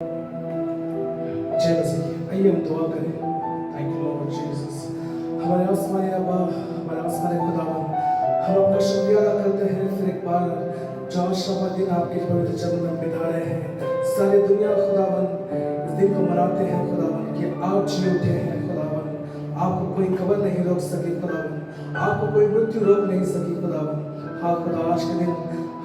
जय मसीह। आइए हम दुआ करें। Thank you Lord Jesus. हमारे आसमानी अब्बा, हमारे आसमानी खुदावन, हम आपका शुक्रिया अदा करते हैं फिर एक बार जो आशा दिन आपके पवित्र चरणों में बिता रहे हैं। सारी दुनिया खुदावन इस दिन को मनाते हैं खुदावन कि आप जी उठे हैं खुदावन। आपको कोई कब्र नहीं रोक सकी खुदावन, आपको कोई मृत्यु रोक नहीं सकी खुदावन। हाँ खुदा, आज के दिन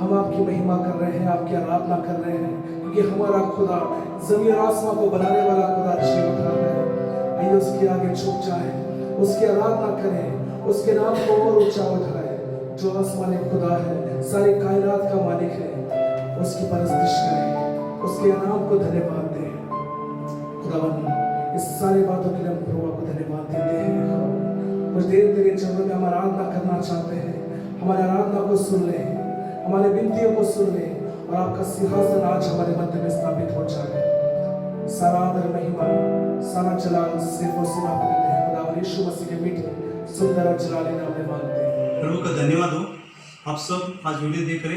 हम आपकी महिमा कर रहे हैं, आपकी आराधना कर रहे हैं, क्योंकि हमारा खुदा जमीन और आसमान को बनाने वाला खुदा जी उठा है। आइए उसके आगे झुक जाए, उसकी आराधना करें, उसके नाम को और ऊंचा उठाए। जो आसमानी खुदा है, सारी कायनात का मालिक है, उसकी परस्तिश करें, उसके नाम को धन्यवाद दें। खुदावन, इस सारी बातों के लिए हम प्रभु को धन्यवाद देते हैं। कुछ देर तेरे चरणों में हम आराधना करना चाहते हैं। हमारी आराधना को सुन ले, हमारे विनतियों को सुन ले, और आपका सिंहासन आज हमारे मध्य में स्थापित हो जाए। सारा आदर, महिमा, सारा जलाल सिर्फ और सिर्फ आपको देते हैं। खुदावन यीशु मसीह के मीठे सुंदर और जलाली नाम में मांगते हैं। प्रभु का धन्यवाद हो। आप सब आज वीडियो देख रहे,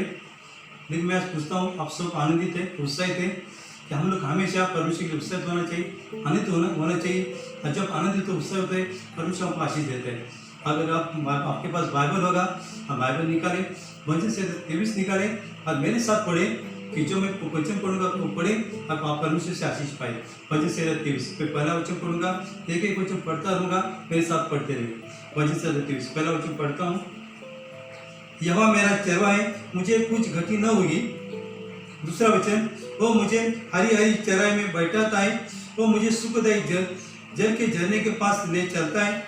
लेकिन मैं आज पूछता हूँ, आप सब आनंदित है, उत्साहित है कि हम लोग हमेशा परमेश्वर के उत्साहित होना चाहिए, आनंदित होना चाहिए। और जब आनंदित उत्साहित होते हैं, परमेश्वर हमको आशीष देते हैं। अगर आपके पास बाइबल होगा, आप बाइबल निकालें, वचन से 23 निकालें और मेरे साथ पढ़े कि जो मैं वचन पढ़ूंगा वो पढ़े और आप परमेश्वर से आशीष पाए। वचन से 23 पे पहला वचन पढ़ूंगा, एक एक वचन पढ़ता रहूंगा, मेरे साथ पढ़ते रहिए। वचन से 23 पहला वचन पढ़ता हूँ। यहोवा मेरा चरवाहा है, मुझे कुछ घटी न होगी। दूसरा वचन, वो मुझे हरी हरी चराई में बैठाता है, वो मुझे सुखदायी जल के झरने के पास ले चलता है,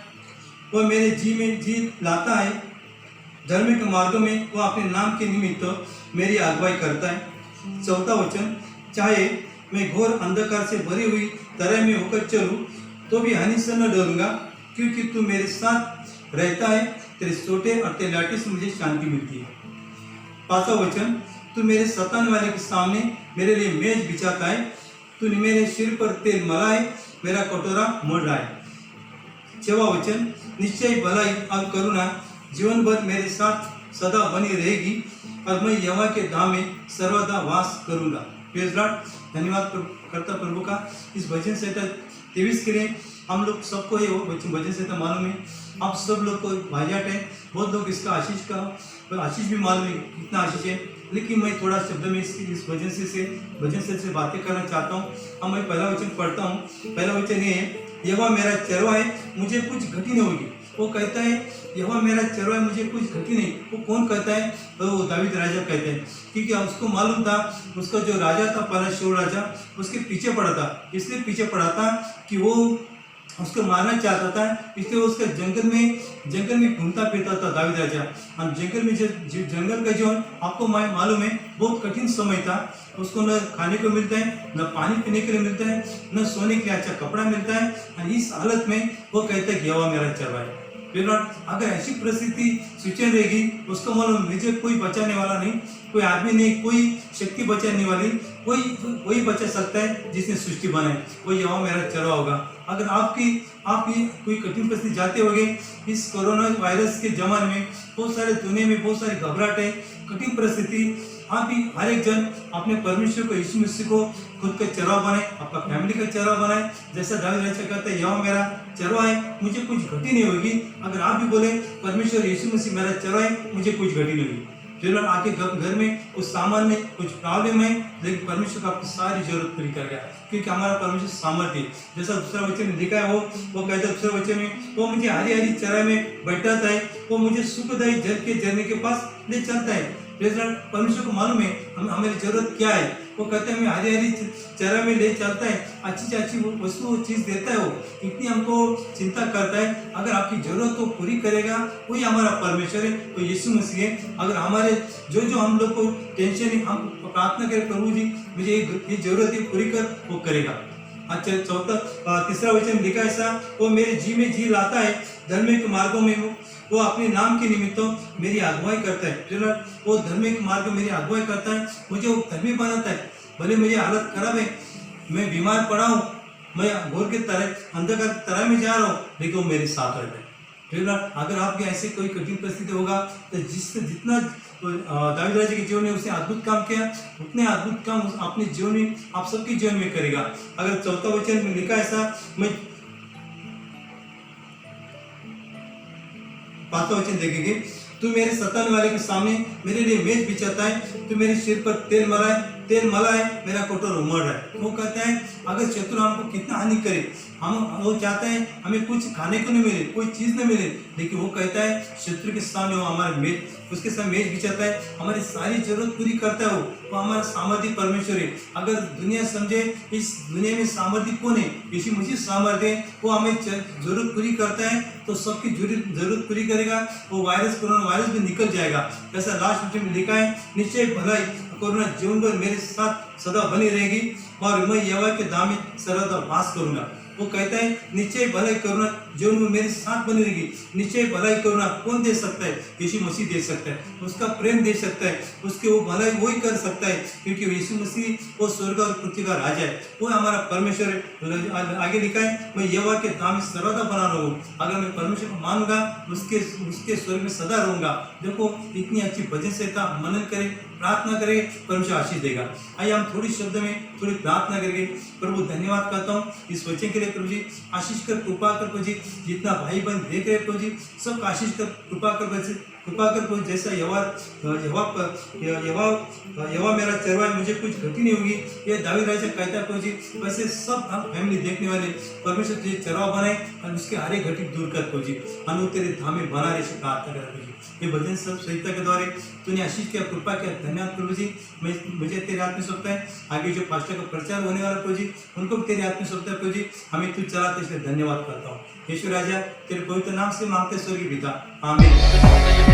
वो मेरे जी में जी लाता है। धार्मिक मार्गों में वो अपने नाम के निमित्त मेरी अगुवाई करता है। चौथा वचन, चाहे मैं घोर अंधकार से भरी हुई तरह में होकर चलूं तो भी हानि से न डरूंगा, क्योंकि तू मेरे साथ रहता है। तेरे सोटे और तेरे लाठी से मुझे शांति मिलती है। पांचवा वचन, तू मेरे सताने वाले के सामने मेरे लिए मेज बिछाता है, तूने मेरे सिर पर तेल मला है, मेरा कटोरा मोड़ रहा है। छठवां वचन, निश्चय भलाई और करुणा जीवन भर मेरे साथ सदा बनी रहेगी, और मैं यहोवा के धाम में सर्वदा वास करूंगा। Praise Lord. धन्यवाद करता प्रभु का इस भजन संहिता 23 के लिए। हम लोग सबको ये भजन संहिता मालूम है, आप सब लोग को भाईजाट है, बहुत लोग इसका आशीष भी मालूम है कितना आशीष है। लेकिन मैं थोड़ा शब्द में इस भजन से बातें करना चाहता हूँ। अब मैं पहला वचन पढ़ता हूँ। पहला वचन ये है, यहोवा मेरा चरवाहा है, मुझे कुछ घटी नहीं होगी। वो कहता है यहोवा मेरा चरवाहा है, मुझे कुछ घटी नहीं। वो कौन कहता है? तो वो दाऊद राजा कहते हैं, क्योंकि उसको मालूम था उसका जो राजा था पहला शाऊल राजा, उसके पीछे पड़ा था। इसलिए पीछे पड़ा था कि वो उसको मारना चाहता था, इसलिए उसका जंगल में घूमता फिरता था दाऊद राजा। हम जंगल में जंगल का जीवन आपको मालूम है बहुत कठिन समय था। उसको न खाने को मिलता है, न पानी पीने के लिए मिलता है, न सोने के लिए अच्छा कपड़ा मिलता है। और इस हालत में वो कहता है कि यहोवा मेरा चरवाहा है। अगर ऐसी परिस्थिति सिचुएशन रहेगी, उसको मालूम मुझे कोई बचाने वाला नहीं, कोई आदमी नहीं, कोई शक्ति बचाने वाली, कोई बचा सकता है जिसने सृष्टि बनाई, वो यहोवा मेरा चरवाहा होगा। अगर आपकी कोई कठिन परिस्थिति जाते होंगे इस कोरोना वायरस के जमाने में, बहुत सारे दुनिया में बहुत सारी घबराहट है, कठिन परिस्थिति, आप भी हर एक जन अपने परमेश्वर को, यीशु मसीह को खुद का चरवाहा बनाए, आपका फैमिली का चरवाहा बनाए। जैसा दाऊद राजा कहता है यहोवा मेरा चरवाहा है, मुझे कुछ घटी नहीं होगी। अगर आप भी बोले परमेश्वर यीशु मसीह मेरा चरवाहा है, मुझे कुछ घटी नहीं होगी। जो आपके घर में कुछ सामान में कुछ प्रॉब्लम है, लेकिन परमेश्वर को आपकी सारी जरूरत पूरी करेगा, क्योंकि हमारा परमेश्वर सामर्थ्य है। जैसा दूसरा वचन में लिखा है, वो कहता है दूसरे वचन में, वो मुझे हरी हरी चराई में बैठाता है, वो मुझे सुखदायी जल के झरने के पास ले चलता है। परमेश्वर को मालूम है हमारी जरूरत क्या है। वो कहते हैं हमें हरी हरी चरा में ले चलता है, अच्छी से अच्छी वस्तु चीज देता है। वो इतनी हमको चिंता करता है। अगर आपकी जरूरत को पूरी करेगा वही हमारा परमेश्वर है, तो यीशु मसीह है। अगर हमारे जो हम लोग को टेंशन है, हम प्रार्थना करें प्रभु जी मुझे ये जरूरत है पूरी कर, वो करेगा। अच्छा तीसरा वचन लिखा ऐसा, वो मेरे जी में जी लाता है, धार्मिक मार्गों में वो अपने नाम के निमित्त मेरी अगुवाई करता है। वो धार्मिक मार्ग मेरी अगुवाई करता है, मुझे वो धर्मी बनाता है। भले मुझे हालत खराब है, मैं बीमार पड़ा हूँ, मैं घोर के तरह अंधकार की तरह में जा रहा हूँ, लेकिन वो मेरे साथ रहता है। प्रिय, अगर आपके ऐसे कोई कठिन परिस्थिति होगा तो जितना दाऊद राजा के जीवन में उसने अद्भुत काम किया, उतने अद्भुत काम अपने जीवन में आप सबके जीवन में करेगा। अगर 4 वचन में लिखा ऐसा, मैं 5 वचन देखेंगे, तू मेरे सताने वाले के सामने मेरे लिए मेज बिछाता है, तू मेरे सिर पर तेल मलाए, मेरा कोटर उमड़ रहा है। वो कहता है अगर शत्रु हमको कितना हानि करे, वो चाहता है हमें कुछ खाने को नहीं मिले, कोई चीज नहीं मिले, लेकिन वो कहता है शत्रु के सामने वो हमारे मेज, उसके सामने मेज बिछाता है, हमारी सारी जरूरत पूरी करता है। वो हमारा सामर्थ्य परमेश्वर है। अगर दुनिया समझे इस दुनिया में सामर्थ्य कौन है, यीशु मसीह सामर्थ्य है। वो हमें जरूरत पूरी करता है तो सबकी जरूरत पूरी करेगा। वो कोरोना वायरस भी निकल जाएगा। ऐसा लास्ट में लिखा है, निश्चय भलाई कोरोना जीवन भर मेरे साथ सदा बनी रहेगी और मैं यहोवा के धाम में सर्वदा वास करूंगा। वो कहता है निश्चय भलाई करुणा जीवन में मेरे साथ बनी रहेगी। निश्चय भलाई करुणा कौन दे सकता है? यीशु मसीह दे सकता है, उसका प्रेम दे सकता है, उसके वो भलाई वही कर सकता है, क्योंकि यीशु मसीह वो स्वर्ग और पृथ्वी का राजा है, वो हमारा परमेश्वर है। आगे लिखा है मैं यहोवा के धाम में सर्वदा बना रहूँ। अगर मैं परमेश्वर को मानूंगा उसके स्वर्ग में सदा रहूंगा। देखो इतनी अच्छी भजन संहिता मनन करे, प्रार्थना करें, परमेश्वर आशीष देगा। आइए हम थोड़ी शब्द में थोड़ी प्रार्थना करेंगे। प्रभु धन्यवाद करता हूँ इस वचन के लिए। प्रभु जी आशीष कर, कृपा कर प्रभु जी, जितना भाई बहन देख रहे प्रभु जी सब आशीष कर, कृपा कर प्रभु। जैसा यहोवा मेरा चरवाहा, मुझे कुछ घटी नहीं होगी, ये दाऊद राजा कहता है प्रभु जी, वैसे सब हम फैमिली देखने वाले परमेश्वर तुझे चरवाहा बनाए और उसके हरे घटी दूर कर प्रभु जी, हम तेरे धाम में बना रहे प्रार्थना कर प्रभु जी। ये भजन सब संहिता के द्वारा तूने आशीष किया, कृपा किया, धन्यवाद प्रभु जी। मुझे तेरे हाथ में सौंपता है, आगे जो पास्टर का प्रचार होने वाला प्रभु जी उनको भी तेरे हाथ में सौंपता है प्रभु जी। हमें तू चलाते इसलिए धन्यवाद करता हूँ यीशु राजा, तेरे पवित्र नाम से मांगते स्वर्गीय पिता, आमीन।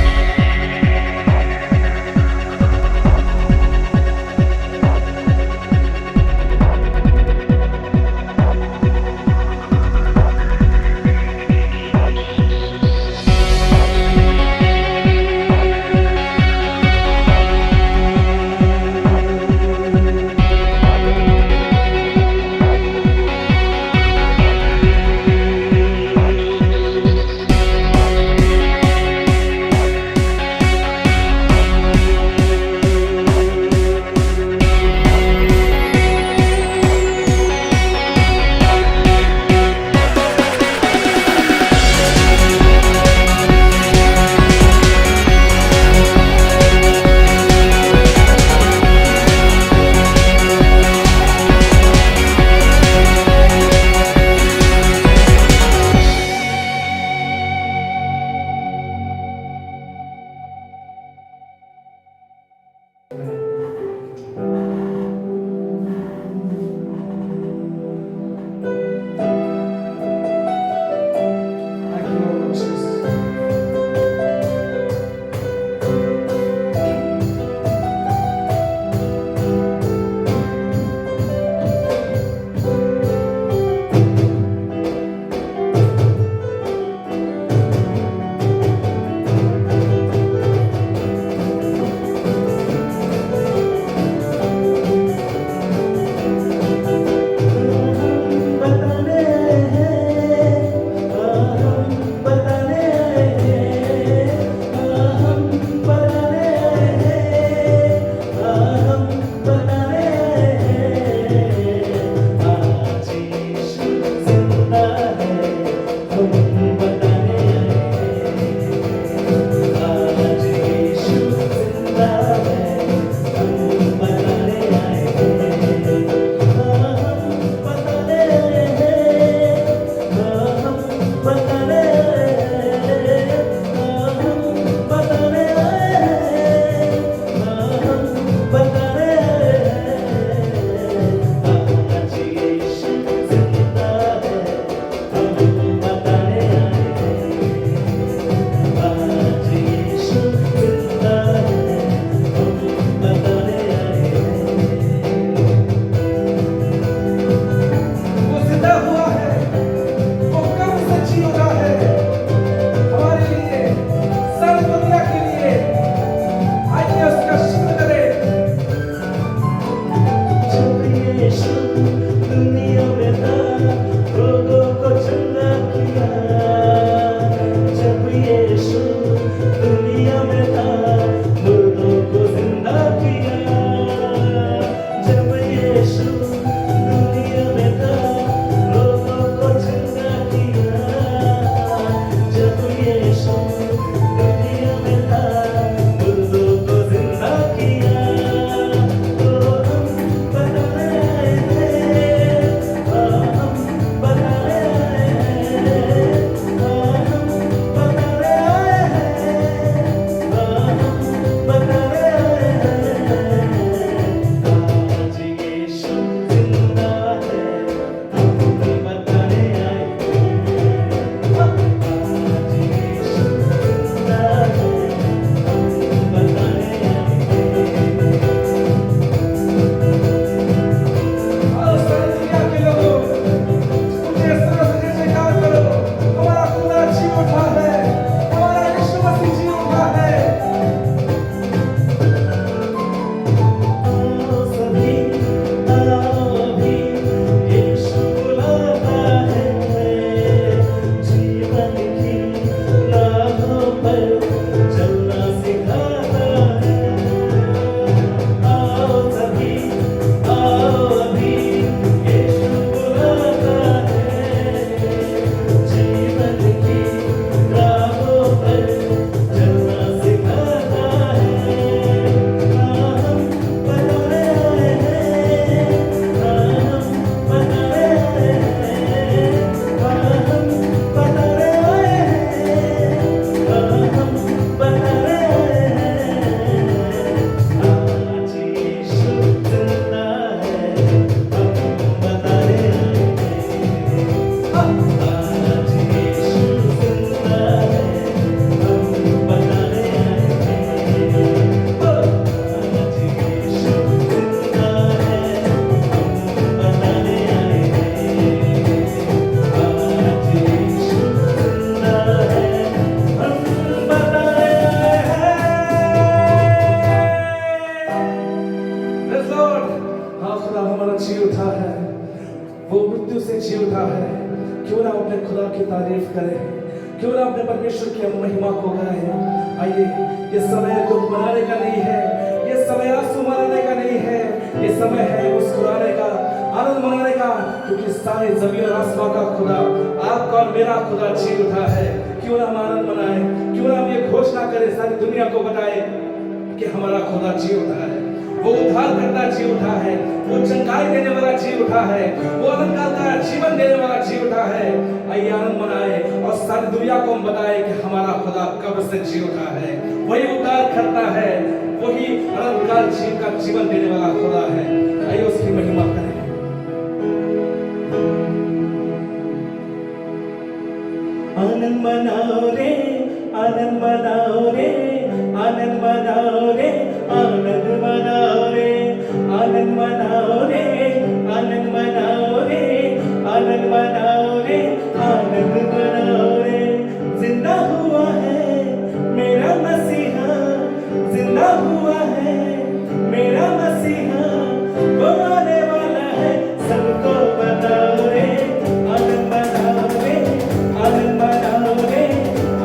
मृत्यु से जी उठा है। क्यों ना अपने खुदा की तारीफ करें, क्यों ना अपने परमेश्वर की महिमा को गाएं। आइए, ये समय दुख मनाने का नहीं है, ये समय आंसू मनाने का नहीं है, ये समय है मुस्कुराने का, आनंद मनाने का, क्योंकि सारे जमीन और आसमां का खुदा, आपका और मेरा खुदा जी उठा है। क्यों ना हम आनंद मनाएं, क्यों ना हम ये घोषणा करें, सारी दुनिया को बताएं कि हमारा खुदा जी उठा है, वो उद्धार करता जी उठा है, वो चंगाई देने वाला जी उठा है, वो अनंत काल का जीवन देने वाला जी उठा है। आइए आनंद मनाएं और सारी दुनिया को हम बताएं कि हमारा खुदा कब्र से जी उठा है, वही उद्धार करता है, वही अनंत काल का जीवन देने वाला खुदा है। आइए उसकी महिमा करें। आनंद मनाओ रे, आनंद मनाओ रे, आनंद मनाओ रे, आनंद मनाओ रे, आनंद मनाओ रे, आनंद मनाओ रे, आनंद मनाओ रे, आनंद मनाओ रे। जिंदा हुआ है मेरा मसीहा, जिंदा हुआ है मेरा मसीहा, वो आने वाला है, सबको बताओ रे। आनंद मनाओ रे, आनंद मनाओ रे,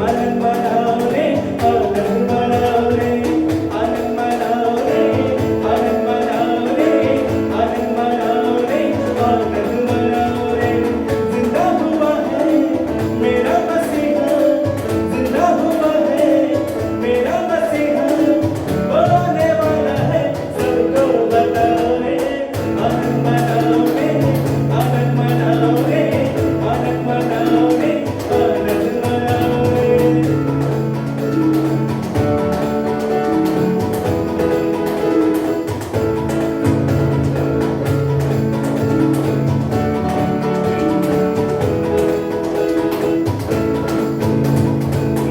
आनंद मनाओ रे, आनंद मनाओ रे, आनंद मनाओ रे, आनंद मनाओ रे, आनंद मनाओ रे, आनंद मनाओ रे। जिंदा हुआ है मेरा मसीहा, जिंदा हुआ है मेरा मसीहा, वो आने वाला है, सबको बताओ रे। आनंद मनाओ रे, आनंद मनाओ रे, आनंद मनाओ रे, आनंद मनाओ रे।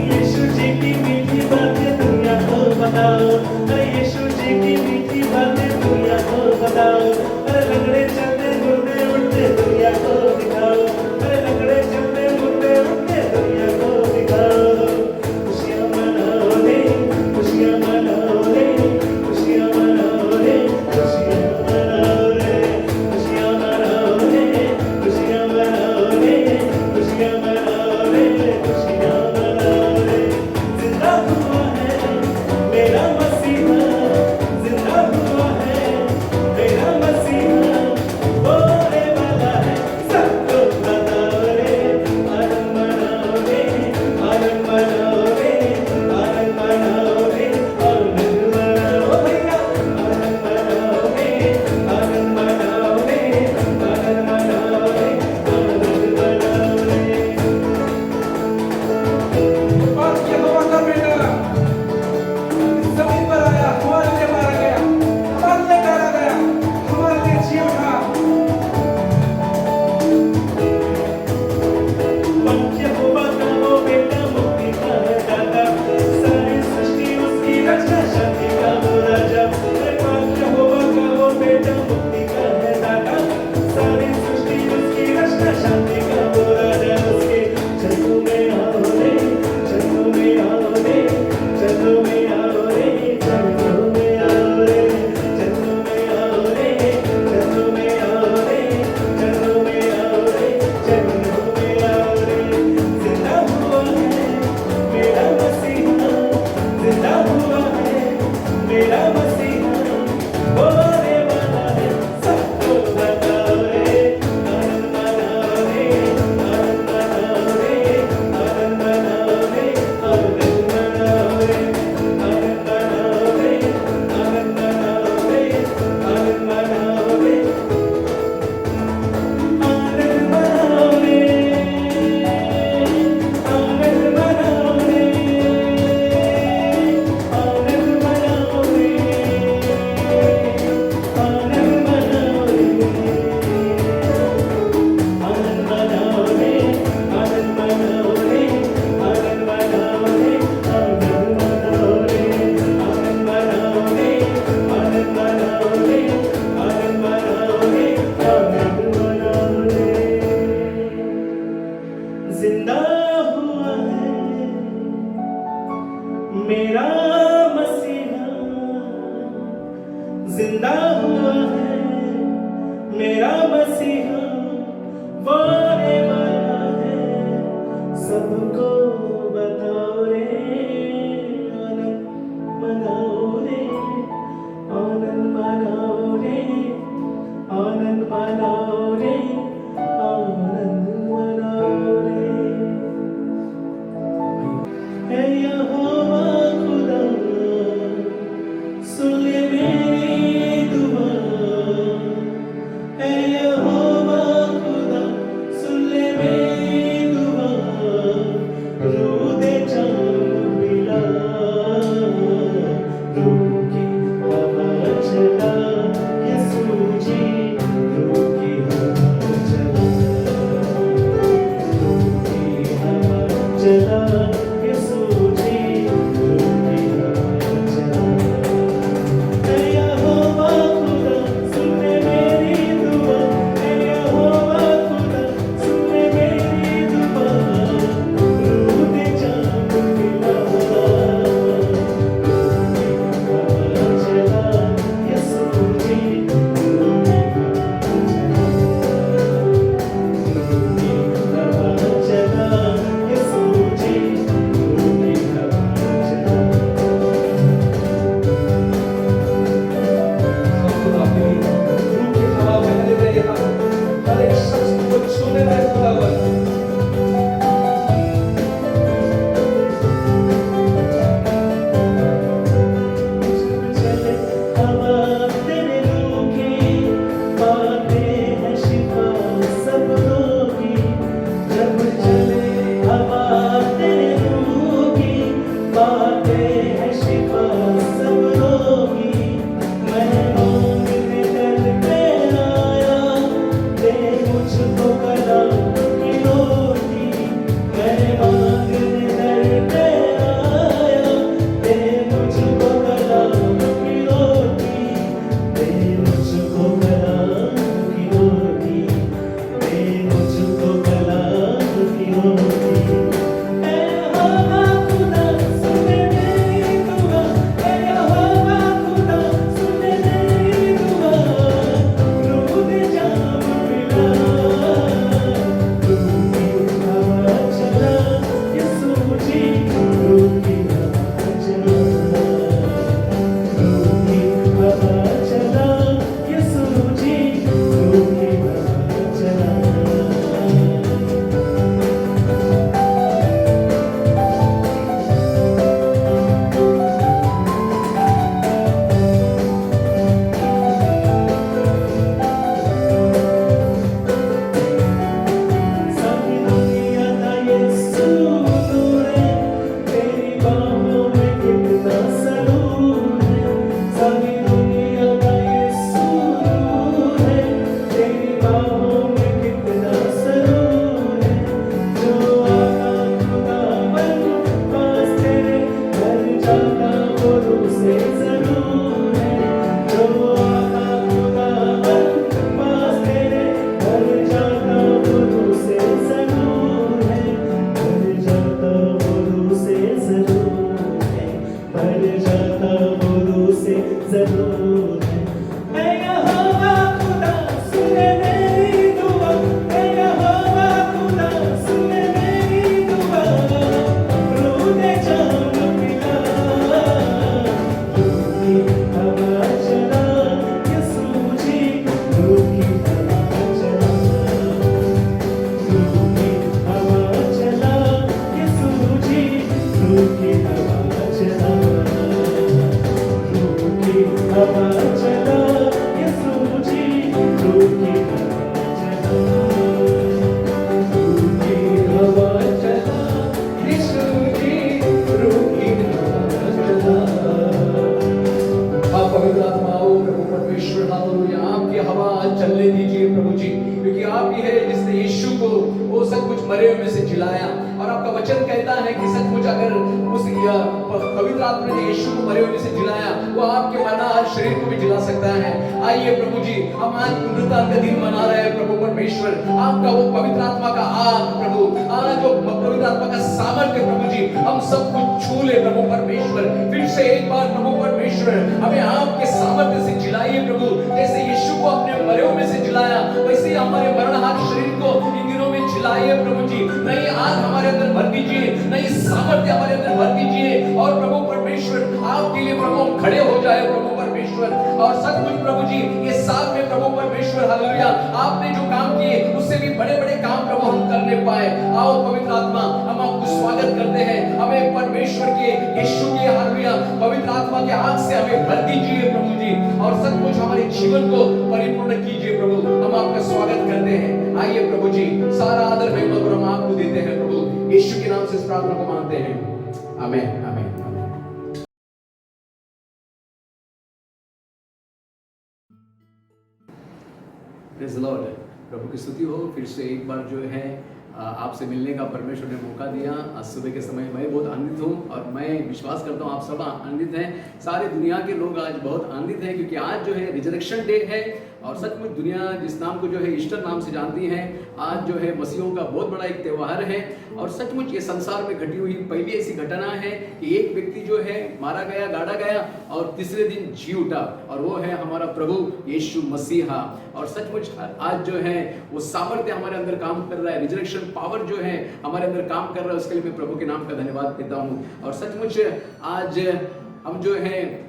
यीशु जी की मीठी बातें दुनिया को बताओ, अरे यीशु जी की मीठी बातें दुनिया को बताओ। अरे लंगड़े चलते मुर्दे उठते दुनिया को दिखाओ, अरे लंगड़े चलते मुर्दे उठते दुनिया को दिखाओ। खुशियाँ मनाओ रे, खुशियाँ मनाओ रे, खुशियाँ मनाओ रे, खुशियाँ मनाओ रे, खुशियाँ मनाओ रे, खुशियाँ मनाओ रे, खुशियाँ मनाओ रे, खुशियाँ मनाओ रे। जिंदा हुआ है मेरा मसीहा, जिंदा हुआ है मेरा मसीहा, वो आने वाला है, सबको बताओ रे। आनंद मनाओ रे, आनंद मनाओ रे, आनंद मनाओ रे, आनंद मनाओ भैया। आनंद मनाओ रे, आनंद मनाओ रे, आनंद मनाओ रे, आनंद मनाओ रे। और यहोवा का बेटा जमीन पर आया, हमारे लिए मारा गया, हमारे लिए गाड़ा गया, हमारे लिए जी उठा। यहोवा का वो बेटा मुक्ति का है दाता, सारी सृष्टि उसकी रचना, शांति का वो राजा। यहोवा का वो बेटा मुक्ति का है दाता, सारी सृष्टि उसकी रचना, शांति का वो राजा। उसके चरणों में आओ रे, चरणों में आओ रे, चरणों में आओ रे, चरणों में आओ रे, चरणों में आओ रे, चरणों में आओ रे, चरणों में आओ रे, चरणों में आओ रे। जिंदा हुआ है मेरा मसीहा, जिंदा हुआ है मेरा मसीहा, वो आने वाला है, सबको बताओ रे। आनंद मनाओ रे, आनंद मनाओ रे, आनंद मनाओ रे, आनंद मनाओ रे, आनंद मनाओ रे, आनंद मनाओ रे, आनंद मनाओ रे, आनंद मनाओ रे, आनंद मनाओ रे, आनंद मनाओ रे, आनंद मनाओ रे, आनंद मनाओ रे, आनंद मनाओ रे, आनंद मनाओ रे, आनंद मनाओ रे, आनंद मनाओ रे, आनंद मनाओ रे, आनंद मनाओ रे, आनंद मनाओ रे। जिंदा हुआ है मेरा मसीहा, जिंदा हुआ है मेरा मसीहा, मनाओ रे, आनंद मनाओ रे। है यहोवा खुदा, सुन ले मेरी दुआ। है यहोवा खुदा, सुन ले मेरी दुआ। रूह दे जान मिला, रूह की हवा चला, यीशु जी रूह की हवा चला, रूह की हवा चला, यीशु जी रूह की हवा चला। है यहोवा खुदा, सुन ले मेरी दुआ। है यहोवा खुदा, सुन ले मेरी दुआ। रूह दे जान मिला, रूह की हवा चला, यीशु जी रूह की हवा चला, यीशु जी रूह की हवा चला। खुदा अपनी रूह की हवा बहने दे यहाँ हर एक शख्स को छूने दे खुदावन। चले हवा तेरे रूह की, बातें हैं शिफा सब रोगी। जब चले हवा तेरे रूह की, बातें हैं शिफा सब रोगी। मैं मांगने दर पे आया, दे मुझको कलाम की रोटी। मैं मांगने दर पे आया, दे मुझको कलाम की रोटी। दे मुझको कलाम की रोटी, दे मुझको कलाम की रोटी। ऐ यहोवा खुदा, सुन ले मेरी दुआ। ऐ यहोवा खुदा, सुन ले मेरी दुआ। रूह दे जान मिला, रूह की हवा चला, यीशु जी रूह की हवा चला, रूह की हवा चला, यीशु जी रूह की हवा चला। सारी दुनिया का यीशु दूर है, तेरी बाहों में कितना सरूर है। सारी दुनिया का यीशु दूर है, तेरी बाहों में कितना सरूर है। जो आका खुदावन पास तेरे घर जाता वो रूह से जरूर है। जो आका खुदावन पास तेरे घर जाता वो रूह से जरूर है। घर जाता वो रूह से जरूर है, घर जाता वो रूह से जरूर है। ऐ यहोवा खुदा, सुन ले मेरी दुआ। ऐ यहोवा खुदा, सुन ले मेरी दुआ। रूह दे जान मिला, रूह की हवा चला, यीशु जी रूह की हवा चला, रूह की हवा चला, यीशु जी रूह की हवा चला, रूह की हवा चला, यीशु जी रूह की हवा चला, रूह की हवा चला, यीशु जी रूह की हवा चला। आप पवित्र आत्माओं प्रभु परमेश्वर हालेलुया, आपकी हवा चलने दीजिए प्रभु जी, क्योंकि आप ही है जिसने यीशु को वो सचमुच मरे हुए में से जिलाया। और आपका वचन कहता है कि सचमुच अगर उस पवित्र आत्मा ने यीशु को मरे हुए में से जिलाया, वो आपके मरना शरीर को भी जिला सकता है। आइए प्रभु जी, हम आज पुनरुत्थान का दिन मना रहे हैं प्रभु परमेश्वर। आपका वो पवित्र आत्मा का आग प्रभु, आज जो पवित्र आत्मा का सामर्थ्य प्रभु जी, हम सब कुछ छू ले प्रभु परमेश्वर। फिर से एक बार प्रभु परमेश्वर हमें आपके सामर्थ्य से जिलाइए प्रभु। जैसे यीशु को अपने मरे हुए में से जिलाया, वैसे ही हमारे मरणहार शरीर को इन दिनों में खिलाइए प्रभु जी, नई आग हमारे अंदर भर दीजिए, नई सामर्थ्य हमारे अंदर भर दीजिए। और प्रभु परमेश्वर आपके लिए प्रभु हम खड़े हो जाए प्रभु परमेश्वर। और सचमुच प्रभु जी ये साल में प्रभु परमेश्वर हालेलुया आपने जो काम किए उससे भी बड़े बड़े काम प्रभु हम करने पाए। आओ पवित्र आत्मा, हम आपको स्वागत करते हैं, हमें परमेश्वर के यीशु के हालेलुया पवित्र आत्मा के आग से हमें भर दीजिए प्रभु जी, और सचमुच हमारे जीवन को परिपूर्ण कीजिए प्रभु। हम आपका स्वागत करते हैं। आइए प्रभु जी, सारा आदर महिमा और हम आपको देते हैं प्रभु, यीशु के नाम से इस प्रार्थना को मांगते हैं, आमीन आमीन। प्रेज़ द लॉर्ड, प्रभु की स्तुति हो। फिर से एक बार जो है आपसे मिलने का परमेश्वर ने मौका दिया। आज सुबह के समय मैं बहुत आनंदित हूँ और मैं विश्वास करता हूँ आप सब आनंदित हैं। सारे दुनिया के लोग आज बहुत आनंदित हैं क्योंकि आज जो है रिजरेक्शन डे है और सचमुच दुनिया जिस नाम को जो है ईस्टर नाम से जानती है, आज जो है मसीहों का बहुत बड़ा एक त्यौहार है। और सचमुच ये संसार में घटी हुई पहली ऐसी घटना है कि एक व्यक्ति जो है मारा गया, गाड़ा गया और तीसरे दिन जी उठा, और वो है हमारा प्रभु यीशु मसीहा। और सचमुच आज जो है वो सामर्थ्य हमारे अंदर काम कर रहा है, रिजरेक्शन पावर जो है हमारे अंदर काम कर रहा है, उसके लिए मैं प्रभु के नाम का धन्यवाद देता हूँ। और सचमुच आज हम जो है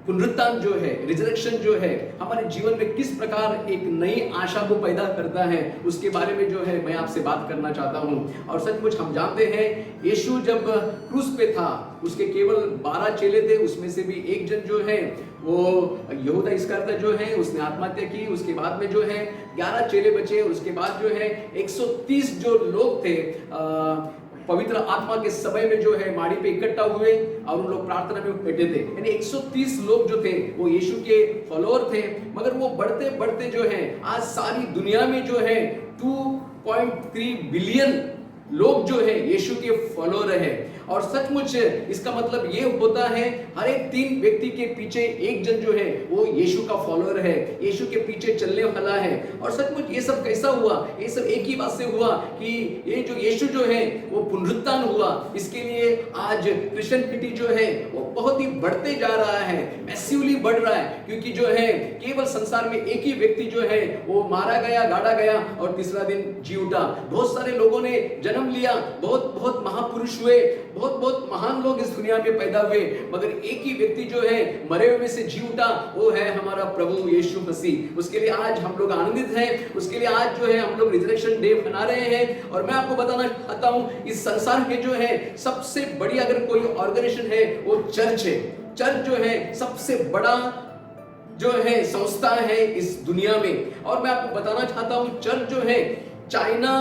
पुनरुत्थान जो है, रिजरेक्शन जो है हमारे जीवन में किस प्रकार एक नई आशा को पैदा करता है, उसके बारे में जो है मैं आपसे बात करना चाहता हूं। और सचमुच हम जानते हैं यीशु जब क्रूस पे था उसके केवल 12 चेले थे, उसमें से भी एक जन जो है वो यहूदा इस्करियोती जो है उसने आत्महत्या की। उसके बाद में जो है 11 चेले बचे। उसके बाद जो है 130 जो लोग थे पवित्र आत्मा के समय में जो है माड़ी पे इकट्ठा हुए और उन लोग प्रार्थना में बैठे थे। यानी 130 लोग जो थे वो यीशु के फॉलोअर थे, मगर वो बढ़ते बढ़ते जो है आज सारी दुनिया में जो है 2.3 बिलियन लोग जो है यीशु के फॉलोअर है। और सचमुच इसका मतलब ये होता है हर एक 3 व्यक्ति के पीछे एक जन जो है वो यीशु का फॉलोअर है, यीशु के पीछे चलने वाला है। और सचमुच ये सब कैसा हुआ? ये सब एक ही बात से हुआ कि ये जो यीशु जो है वो पुनरुत्थान हुआ। इसके लिए आज क्रिश्चियनिटी जो है वो बहुत ही बढ़ते जा रहा है, मैसिवली बढ़ रहा है, क्योंकि जो है केवल संसार में एक ही व्यक्ति जो है वो मारा गया, गाड़ा गया और तीसरा दिन जी उठा। बहुत सारे लोगों ने जन्म लिया, बहुत बहुत महापुरुष हुए, बहुत बहुत महान लोग इस दुनिया में पैदा हुए, मगर एक ही व्यक्ति जो है मरे हुए में से जी उठा, वो है हमारा प्रभु यीशु मसीह। उसके लिए आज हम लोग आनंदित हैं, उसके लिए आज जो है हम लोग रिजरेक्शन डे मना रहे हैं। और मैं आपको बताना चाहता हूं इस संसार में जो है सबसे बड़ी अगर कोई ऑर्गेनाइजेशन है वो चर्च है। चर्च जो है सबसे बड़ा जो है संस्था है इस दुनिया में। और मैं आपको बताना चाहता हूं चर्च जो है चाइना,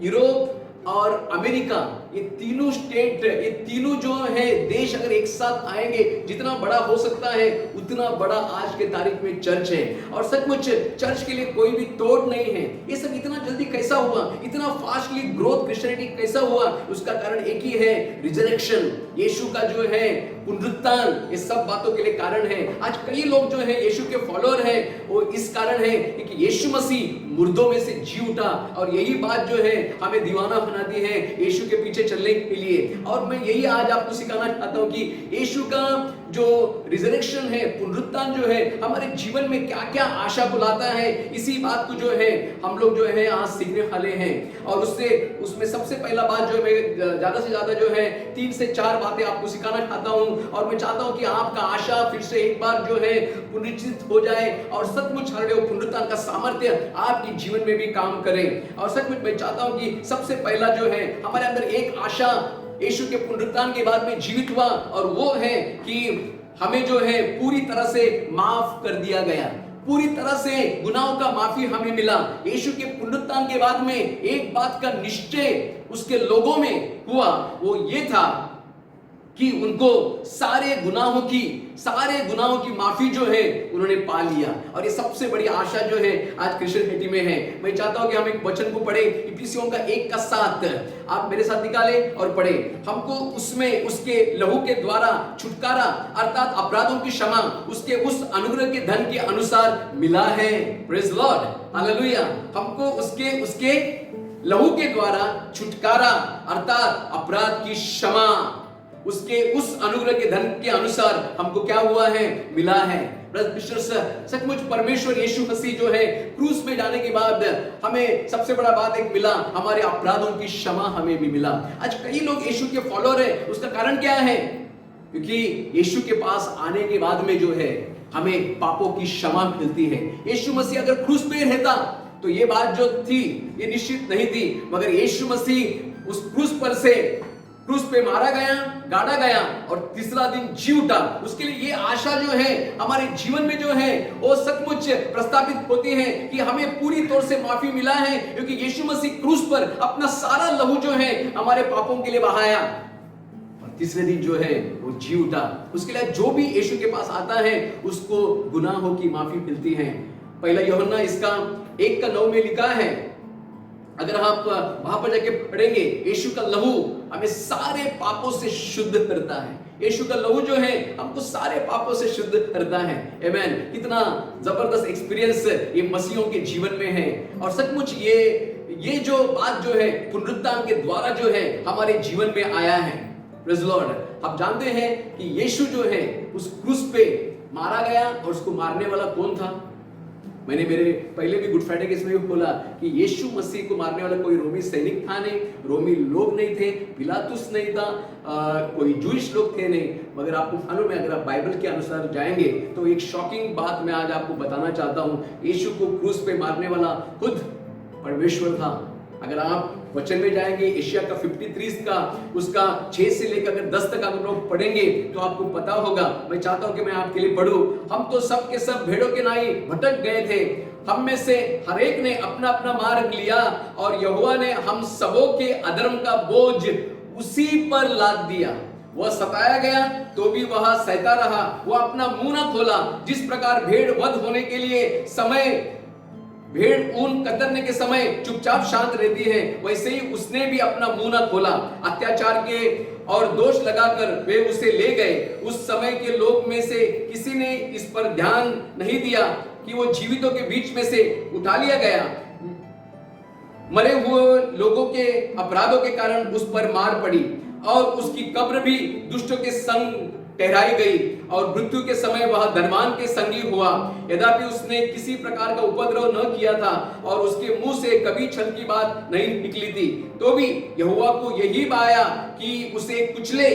यूरोप और अमेरिका, ये तीनों स्टेट, ये तीनों जो है देश अगर एक साथ आएंगे, जितना बड़ा हो सकता है उतना बड़ा आज के तारीख में चर्च है। और सचमुच चर्च के लिए कोई भी तोड़ नहीं है। ये सब इतना जल्दी कैसा हुआ, इतना फास्टली ग्रोथ क्रिश्चियनिटी कैसा हुआ? उसका कारण एक ही है, रिजरेक्शन, यीशु का जो है पुनरुत्थान। ये सब बातों के लिए कारण है। आज कई लोग जो है यीशु के फॉलोअर है, वो इस कारण है कि यीशु मसीह मुर्दों में से जी उठा। और यही बात जो है हमें दीवाना बनाती है यीशु के पीछे चलने के लिए। और मैं यही आज आपको सिखाना चाहता हूं कि यीशु का जो रिजरेक्शन है, पुनरुत्थान जो है हमारे जीवन में क्या क्या आशा को लाता है, इसी बात को जो है हम लोग जो है आज सीखने वाले हैं। और उसमें सबसे पहला बात जो है मैं ज्यादा से ज्यादा जो है 3 से 4 बातें आपको सिखाना चाहता हूं। और मैं चाहता हूं कि आपका आशा फिर से एक बार जो है पुनरुज्जीवित हो जाए और सचमुच पुनरुत्थान का सामर्थ्य आपके जीवन में भी काम करे। और सचमुच मैं चाहता हूं कि सबसे पहला जो है हमारे अंदर एक आशा यीशु के पुनरुत्थान के बाद में जीवित हुआ, और वो है कि हमें जो है पूरी तरह से माफ कर दिया गया, पूरी तरह से गुनाहों का माफी हमें मिला। यीशु के पुनरुत्थान के बाद में एक बात का निश्चय उसके लोगों में हुआ, वो ये था कि उनको सारे गुनाहों की माफी जो है उन्होंने पा लिया। और ये सबसे बड़ी आशा जो है आज क्रिश्चियनिटी में है। मैं चाहता हूं कि हम एक वचन को पढ़े, इफिसियों का 1:7, आप मेरे साथ निकाले और पढ़े। हमको उसमें उसके लहू के द्वारा छुटकारा अर्थात अपराधों की क्षमा उसके उस अनुग्रह के धन के अनुसार मिला है। Praise Lord, hallelujah. हमको उसके लहू के द्वारा छुटकारा अर्थात अपराध की क्षमा उसके उस अनुग्रह के धन के अनुसार हमको क्या हुआ है, मिला है। सचमुच परमेश्वर यीशु मसीह जो है क्रूस में जाने के बाद हमें सबसे बड़ा बात एक मिला, हमारे अपराधों की क्षमा हमें भी मिला। आज कई लोग यीशु के फॉलोअर है, उसका कारण क्या है? क्योंकि यीशु के पास आने के बाद में जो है हमें पापों की क्षमा मिलती है। यीशु मसीह अगर क्रूस पे रहता तो ये बात जो थी ये निश्चित नहीं थी, मगर यीशु मसीह उस क्रूस पे मारा गया, गाड़ा गया और तीसरा दिन जी उठा। उसके लिए ये आशा जो है हमारे जीवन में जो है वो सचमुच प्रस्तावित होती है कि हमें पूरी तौर से माफी मिला है, क्योंकि यीशु मसीह क्रूस पर अपना सारा लहू जो है हमारे पापों के लिए बहाया और तीसरे दिन जो है वो जी उठा। उसके लिए जो भी यीशु के पास आता है उसको गुनाहों की माफी मिलती है। पहला यूहन्ना इसका 1:9 में लिखा है, अगर आप वहां पर जाके पढ़ेंगे, यीशु का लहू हमें सारे पापों से शुद्ध करता है। यीशु का लहू जो है हमको सारे पापों से शुद्ध करता है। आमेन। कितना जबरदस्त एक्सपीरियंस ये मसीहों के जीवन में है। और सचमुच ये जो बात जो है पुनरुत्थान के द्वारा जो है हमारे जीवन में आया है। Praise Lord. आप जानते हैं कि यीशु जो है उस क्रूस पे मारा गया और उसको मारने वाला कौन था? मैंने मेरे पहले भी गुड फ्राइडे के इसमें भी बोला कि यीशु मसीह को मारने वाला कोई रोमी सैनिक था नहीं, रोमी लोग नहीं थे, पिलातुस नहीं था, कोई जूइश लोग थे नहीं। मगर आपको मालूम है, अगर आप बाइबल के अनुसार जाएंगे तो एक शॉकिंग बात मैं आज आपको बताना चाहता हूं। यीशु को क्रूस पे मारने वाला खुद परमेश्वर था। अगर आप वचन में जाएंगे एशिया का 53 का उसका 6 से लेकर अगर 10 तक अगर लोग पढ़ेंगे तो आपको पता होगा। मैं चाहता हूं कि मैं आपके लिए पढ़ूं। हम तो सब के सब भेड़ों के नाई भटक गए थे, हम में से हर एक ने अपना अपना मार्ग लिया और यहोवा ने हम सबों के अधर्म का बोझ उसी पर लाद दिया। वह सताया गया तो भी वह सहता रहा, वह अपना मुंह न खोला। जिस प्रकार भेड़ वध होने के लिए भेड़ ऊन कतरने के समय चुपचाप शांत रहती है, वैसे ही उसने भी अपना मुंह न खोला। अत्याचार के और दोष लगाकर वे उसे ले गए। उस समय के लोग में से किसी ने इस पर ध्यान नहीं दिया कि वो जीवितों के बीच में से उठा लिया गया। मरे हुए लोगों के अपराधों के कारण उस पर मार पड़ी और उसकी कब्र भी दुष्टों के संग ठहराई गई और मृत्यु के समय वह धनवान के संगी हुआ। यद्यपि उसने किसी प्रकार का उपद्रव न किया था और उसके मुंह से कभी छल की बात नहीं निकली थी, तो भी यहोवा को यही भाया कि उसे कुचले,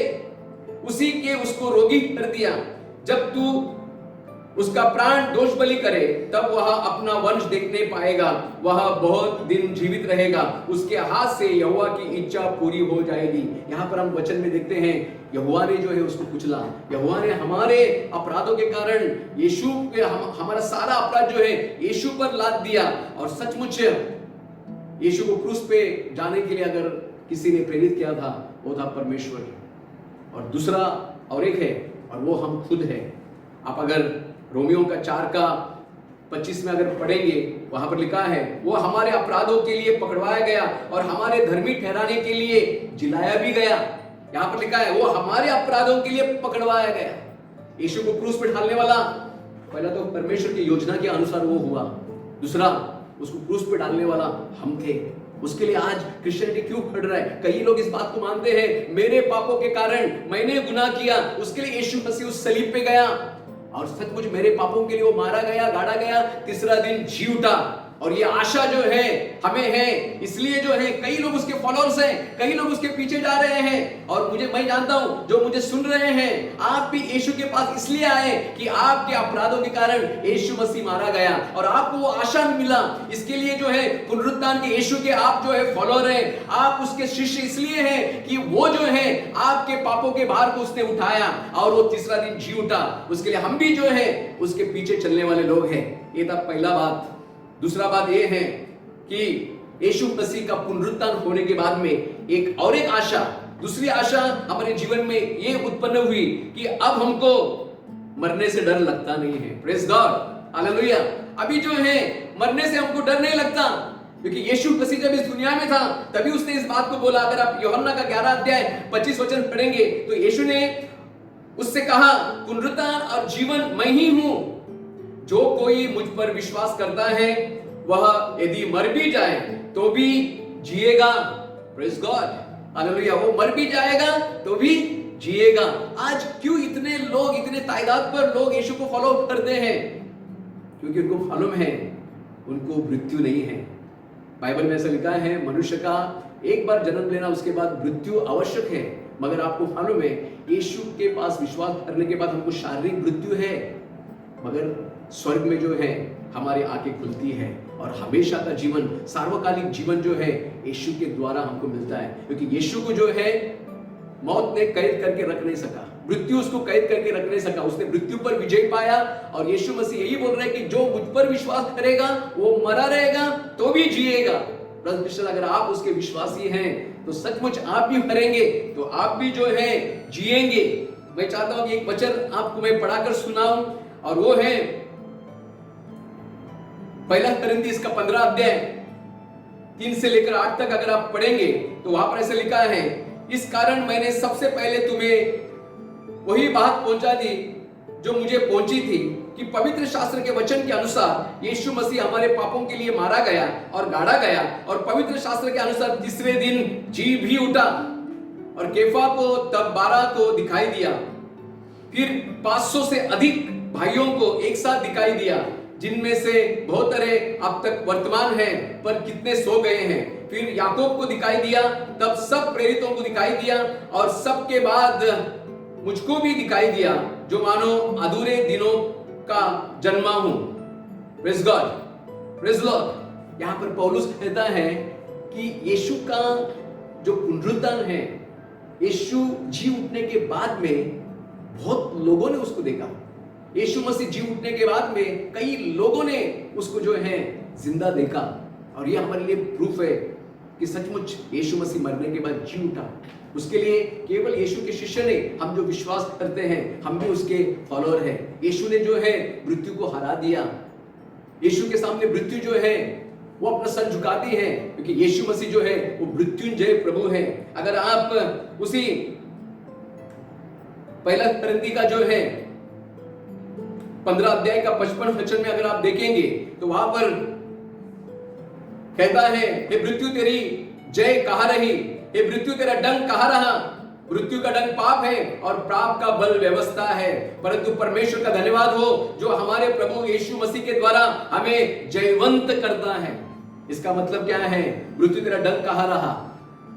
उसी के उसको रोगी कर दिया। जब तू उसका प्राण दोष बलि करे तब वह अपना वंश देखने पाएगा, वह बहुत दिन जीवित रहेगा, उसके हाथ से यहोवा की इच्छा पूरी हो जाएगी। यहाँ पर हम वचन में देखते हैं यहोवा ने जो है उसको कुचला। यहोवा ने हमारे अपराधों के कारण यीशु पे हमारा सारा अपराध जो है यीशु पर लाद दिया। और सचमुच यीशु को क्रूस पे जाने के लिए अगर किसी ने प्रेरित किया था वो था परमेश्वर, और दूसरा और एक है और वो हम खुद है। आप अगर रोमियो का 4:25 में अगर पढ़ेंगे, वहां पर लिखा है वो हमारे अपराधों के लिए पकड़वाया गया और हमारे धर्मी ठहराने के लिए जिलाया भी गया। यहां पर लिखा है वो हमारे अपराधों के लिए पकड़वाया गया। यीशु को क्रूस पर ढालने वाला पहला तो परमेश्वर की योजना के अनुसार वो हुआ, दूसरा उसको क्रूस पर डालने वाला हम थे। उसके लिए आज क्रिश्चियनिटी क्यों खड़ रहा है? कई लोग इस बात को मानते हैं मेरे पापों के कारण मैंने गुनाह किया, उसके लिए यीशु मसीह उस सलीब पे गया और सचमुच मेरे पापों के लिए वो मारा गया, गाड़ा गया, तीसरा दिन जी उठा। और ये आशा जो है हमें है, इसलिए जो है कई लोग उसके फॉलोअर्स हैं, कई लोग उसके पीछे जा रहे हैं। और मैं जानता हूं जो मुझे सुन रहे हैं, आप भी यीशु के पास इसलिए आए कि आपके अपराधों के कारण यीशु मसीह मारा गया और आपको वो आशा मिला। इसके लिए जो है पुनरुत्थान के यीशु के आप जो है फॉलोअर हैं, आप उसके शिष्य इसलिए हैं कि वो जो है आपके पापों के भार को उसने उठाया और वो तीसरा दिन जी उठा। उसके लिए हम भी जो है उसके पीछे चलने वाले लोग हैं। ये था पहला बात। दूसरा बात यह है कि यीशु मसीह का पुनरुत्थान होने के बाद में एक आशा, दूसरी आशा हमारे जीवन में ये उत्पन्न हुई कि अब हमको मरने से डर लगता नहीं है। Praise God, hallelujah. अभी जो है मरने से हमको डर नहीं लगता, क्योंकि यीशु मसीह जब इस दुनिया में था तभी उसने इस बात को बोला। अगर आप यूहन्ना का 11:25 वचन पढ़ेंगे तो यीशु ने उससे कहा, पुनरुत्थान और जीवन मैं ही हूं, जो कोई मुझ पर विश्वास करता है वह यदि मर भी जाए तो भी जिएगा। Praise God, hallelujah. वो मर भी जाएगा तो भी जिएगा। आज क्यों इतने लोग, इतने तादाद पर लोग यीशु को फॉलो करते हैं? क्योंकि उनको मालूम है उनको मृत्यु नहीं है। बाइबल में ऐसा लिखा है, मनुष्य का एक बार जन्म लेना, उसके बाद मृत्यु आवश्यक है। मगर आपको मालूम है यीशु के पास विश्वास करने के बाद हमको शारीरिक मृत्यु है, मगर स्वर्ग में जो है हमारी आंखें खुलती है और हमेशा का जीवन, सार्वकालिक जीवन जो है यीशु के द्वारा हमको मिलता है। क्योंकि यीशु को जो है मौत ने कैद करके रख नहीं सका, मृत्यु उसको कैद करके रख नहीं सका, उसने मृत्यु पर विजय पाया। और यीशु मसीह यही बोल रहे हैं कि जो मुझ पर विश्वास करेगा वो मरा रहेगा तो भी जिएगा। ब्रदर, अगर आप उसके विश्वासी हैं तो सचमुच आप भी मरेंगे तो आप भी जो है जिएंगे। मैं चाहता हूं कि एक वचन आपको मैं पढ़ाकर सुनाऊं, और वो है पहला कोरिन्थी इसका 15 अध्याय 3 से लेकर 8 तक अगर आप पढ़ेंगे तो वहां पर ऐसे लिखा है, इस कारण मैंने सबसे पहले तुम्हें वही बात पहुंचा दी जो मुझे पहुंची थी कि पवित्र शास्त्र के वचन के अनुसार यीशु मसीह हमारे पापों के लिए मारा गया और गाड़ा गया, और पवित्र शास्त्र के अनुसार तीसरे दिन जी भी उठा, और केफा को तब 12 को दिखाई दिया, फिर 500 से अधिक भाइयों को एक साथ दिखाई दिया, जिनमें से बहुत सारे अब तक वर्तमान हैं पर कितने सो गए हैं। फिर याकूब को दिखाई दिया, तब सब प्रेरितों को दिखाई दिया, और सबके बाद मुझको भी दिखाई दिया, जो मानो अधूरे दिनों का जन्मा हूं। Praise God, praise Lord. यहां पर पौलुस कहता है कि यीशु का जो पुनरुत्थान है, यीशु जी उठने के बाद में बहुत लोगों ने उसको देखा। यीशु मसीह जी उठने के बाद में कई लोगों ने उसको जो है जिंदा देखा, और ये हमारे लिए प्रूफ है कि सचमुच यीशु मसीह मरने के बाद जी उठा। उसके लिए केवल यीशु के शिष्य ने, हम जो विश्वास करते हैं हम भी उसके फॉलोअर हैं। यीशु ने जो है मृत्यु को हरा दिया। यीशु के सामने मृत्यु जो है वो अपना सर झुकाती है, क्योंकि यीशु मसीह जो है वो मृत्युंजय प्रभु है। अगर आप उसी पहला कोरिन्थी का जो है 15 अध्याय का 55 वचन में अगर आप देखेंगे तो वहां पर कहता है, हे मृत्यु तेरी जय कहां रही, हे मृत्यु तेरा डंक कहां रहा। मृत्यु का डंक पाप है और पाप का बल व्यवस्था है, परंतु परमेश्वर का धन्यवाद हो जो हमारे प्रभु यीशु मसीह के द्वारा हमें जयवंत करता है। इसका मतलब क्या है? मृत्यु तेरा डंक कहां रहा।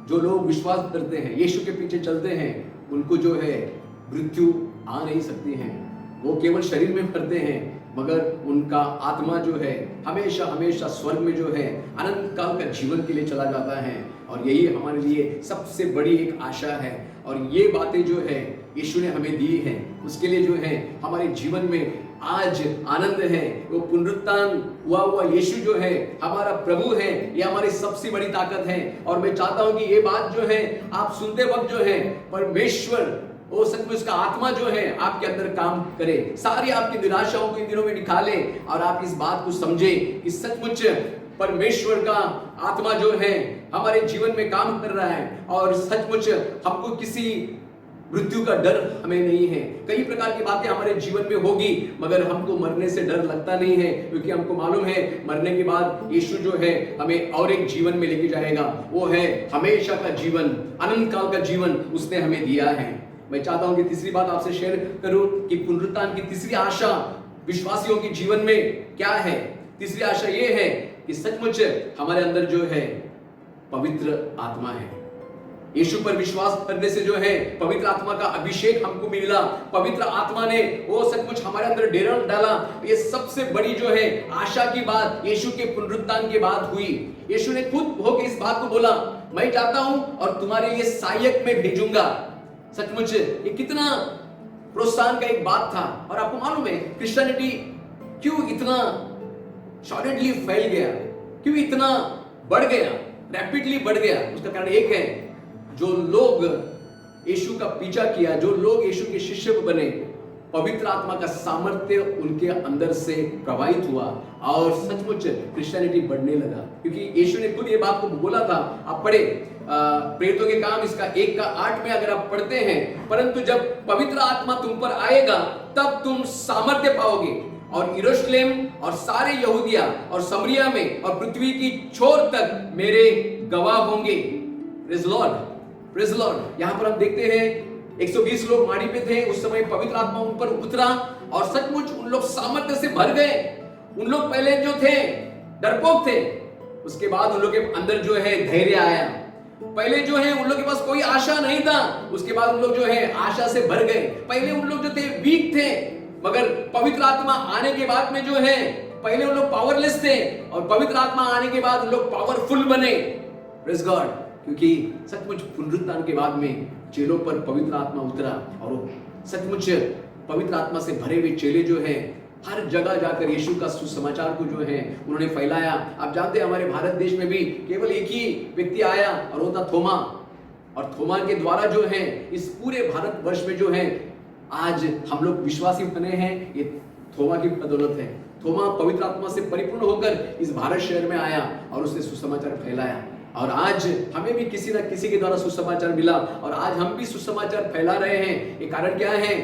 जो लोग विश्वास करते हैं, यीशु के पीछे चलते हैं, उनको जो है मृत्यु आ नहीं सकती है। वो केवल शरीर में मरते हैं, मगर उनका आत्मा जो है हमेशा हमेशा स्वर्ग में जो है अनंत काल का जीवन के लिए चला जाता है। और यही हमारे लिए सबसे बड़ी एक आशा है, और ये बातें जो है यीशु ने हमें दी है, उसके लिए जो है हमारे जीवन में आज आनंद है। वो पुनरुत्थान हुआ यीशु जो है हमारा प्रभु है, ये हमारी सबसे बड़ी ताकत है। और मैं चाहता हूं कि ये बात जो है आप सुनते वक्त जो है परमेश्वर वो सचमुच का आत्मा जो है आपके अंदर काम करे, सारी आपकी निराशाओं को इन दिनों में निकाले, और आप इस बात को समझे कि सचमुच परमेश्वर का आत्मा जो है हमारे जीवन में काम कर रहा है, और सचमुच हमको किसी मृत्यु का डर हमें नहीं है। कई प्रकार की बातें हमारे जीवन में होगी, मगर हमको मरने से डर लगता नहीं है, क्योंकि हमको मालूम है मरने के बाद यीशु जो है हमें और एक जीवन में लेके जाएगा। वो है हमेशा का जीवन, अनंत काल का जीवन उसने हमें दिया है। मैं चाहता हूं कि तीसरी बात आपसे शेयर करूं कि पुनरुत्थान की तीसरी आशा विश्वासियों के जीवन में क्या है। तीसरी आशा ये है कि सचमुच हमारे अंदर जो है पवित्र आत्मा है। यीशु पर विश्वास करने से जो है पवित्र आत्मा का अभिषेक हमको मिला। पवित्र आत्मा ने वो सचमुच हमारे अंदर डेरा डाला। ये सबसे बड़ी जो है आशा की बात यीशु के पुनरुत्थान के बाद हुई। यीशु ने खुद होकर इस बात को बोला, मैं जाता हूं और तुम्हारे लिए सहायक में भेजूंगा। सचमुच ये कितना प्रोत्साहन का एक बात था। और आपको मालूम है क्रिश्चियनिटी क्यों इतना सॉलिडली फैल गया, क्यों इतना बढ़ गया, रैपिडली बढ़ गया? उसका कारण एक है, जो लोग यीशु का पीछा किया, जो लोग यीशु के शिष्य बने, पवित्र आत्मा का सामर्थ्य उनके अंदर से प्रवाहित हुआ और सचमुच क्रिश्चियनिटी बढ़ने लगा। क्योंकि यीशु ने खुद ये बात को बोला था, आप पढ़े प्रेरितों के काम इसका 1:8 में अगर आप पढ़ते हैं, परंतु जब पवित्र आत्मा तुम पर आएगा तब तुम सामर्थ्य पाओगे और यरूशलेम और सारे यहूदिया और समरिया में और पृथ्वी की छोर तक मेरे गवाह होंगे। Praise Lord, praise Lord. यहां पर हम देखते हैं 120 लोग माड़ी पे थे, उस समय पवित्र आत्मा उन पर उतरा और सचमुच उन लोग सामर्थ्य से भर गए। उन लोग पहले जो थे डरपोक थे, उसके बाद उन लोग के अंदर जो है धैर्य आया। पहले जो है उन लोग के पास कोई आशा नहीं था, उसके बाद उन लोग जो है आशा से भर गए। पहले उन लोग जो थे वीक थे, मगर पवित्र आत्मा आने के बाद में जो है पहले उन लोग पावरलेस थे और पवित्र आत्मा आने के बाद उन लोग पावरफुल बने। प्रेज गॉड, क्योंकि सचमुच पुनरुत्थान के बाद में चेलों पर पवित्र आत्मा उतरा और वो सचमुच पवित्र आत्मा से भरे हुए चेले जो है हर जगह जाकर यीशु का सुसमाचार को जो है उन्होंने फैलाया। आप जानते हैं हमारे भारत देश में भी केवल एक ही व्यक्ति आया और वो था थोमा, और थोमा के द्वारा जो है इस पूरे भारत वर्ष में जो है आज हम लोग विश्वासी बने हैं, ये थोमा की बदौलत है। थोमा पवित्र आत्मा से परिपूर्ण होकर इस भारत शहर में आया और उसने सुसमाचार फैलाया, और आज हमें भी किसी न किसी के द्वारा सुसमाचार मिला और आज हम भी सुसमाचार फैला रहे हैं। ये कारण क्या है?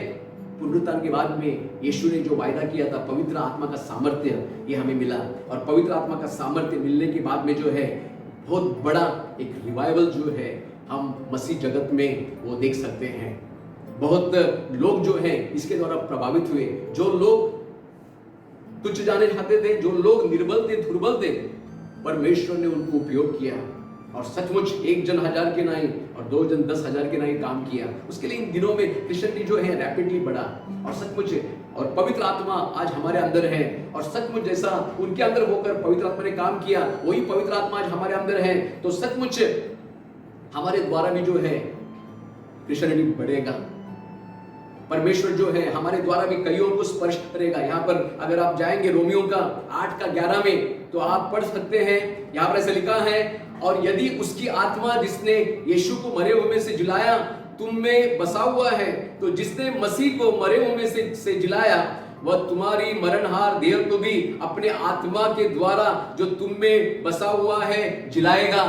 पुनरुत्थान के बाद में यीशु ने जो वायदा किया था पवित्र आत्मा का सामर्थ्य, ये हमें मिला, और पवित्र आत्मा का सामर्थ्य मिलने के बाद में जो है बहुत बड़ा एक रिवाइवल जो है हम मसीह जगत में वो देख सकते हैं। बहुत लोग जो हैं इसके द्वारा प्रभावित हुए। जो लोग तुच्छ जाने चाहते थे, जो लोग निर्बल थे, दुर्बल थे, परमेश्वर ने उनको उपयोग किया और सचमुच 1 जन 1000 के नहीं और 2 जन 10,000 के नहीं काम किया। उसके लिए इन दिनों में क्रिश्चियनिटी जो है रैपिडली बढ़ा और सचमुच और पवित्र आत्मा आज हमारे अंदर है, और सचमुच जैसा उनके अंदर होकर पवित्र आत्मा ने काम किया वही पवित्र आत्मा आज हमारे अंदर है, तो सचमुच हमारे द्वारा भी जो है क्रिश्चियनिटी बढ़ेगा। परमेश्वर जो है हमारे द्वारा भी कईयों को स्पर्श करेगा। यहाँ पर अगर आप जाएंगे रोमियो का 8:11 में तो आप पढ़ सकते हैं, यहाँ पर ऐसे लिखा है, और यदि उसकी आत्मा जिसने यीशु को मरे हुए में से जिलाया तुम में बसा हुआ है, तो जिसने मसीह को मरे हुए में से जिलाया वह तुम्हारी मरणहार देह को भी अपने आत्मा के द्वारा जो तुम में बसा हुआ है जिलाएगा।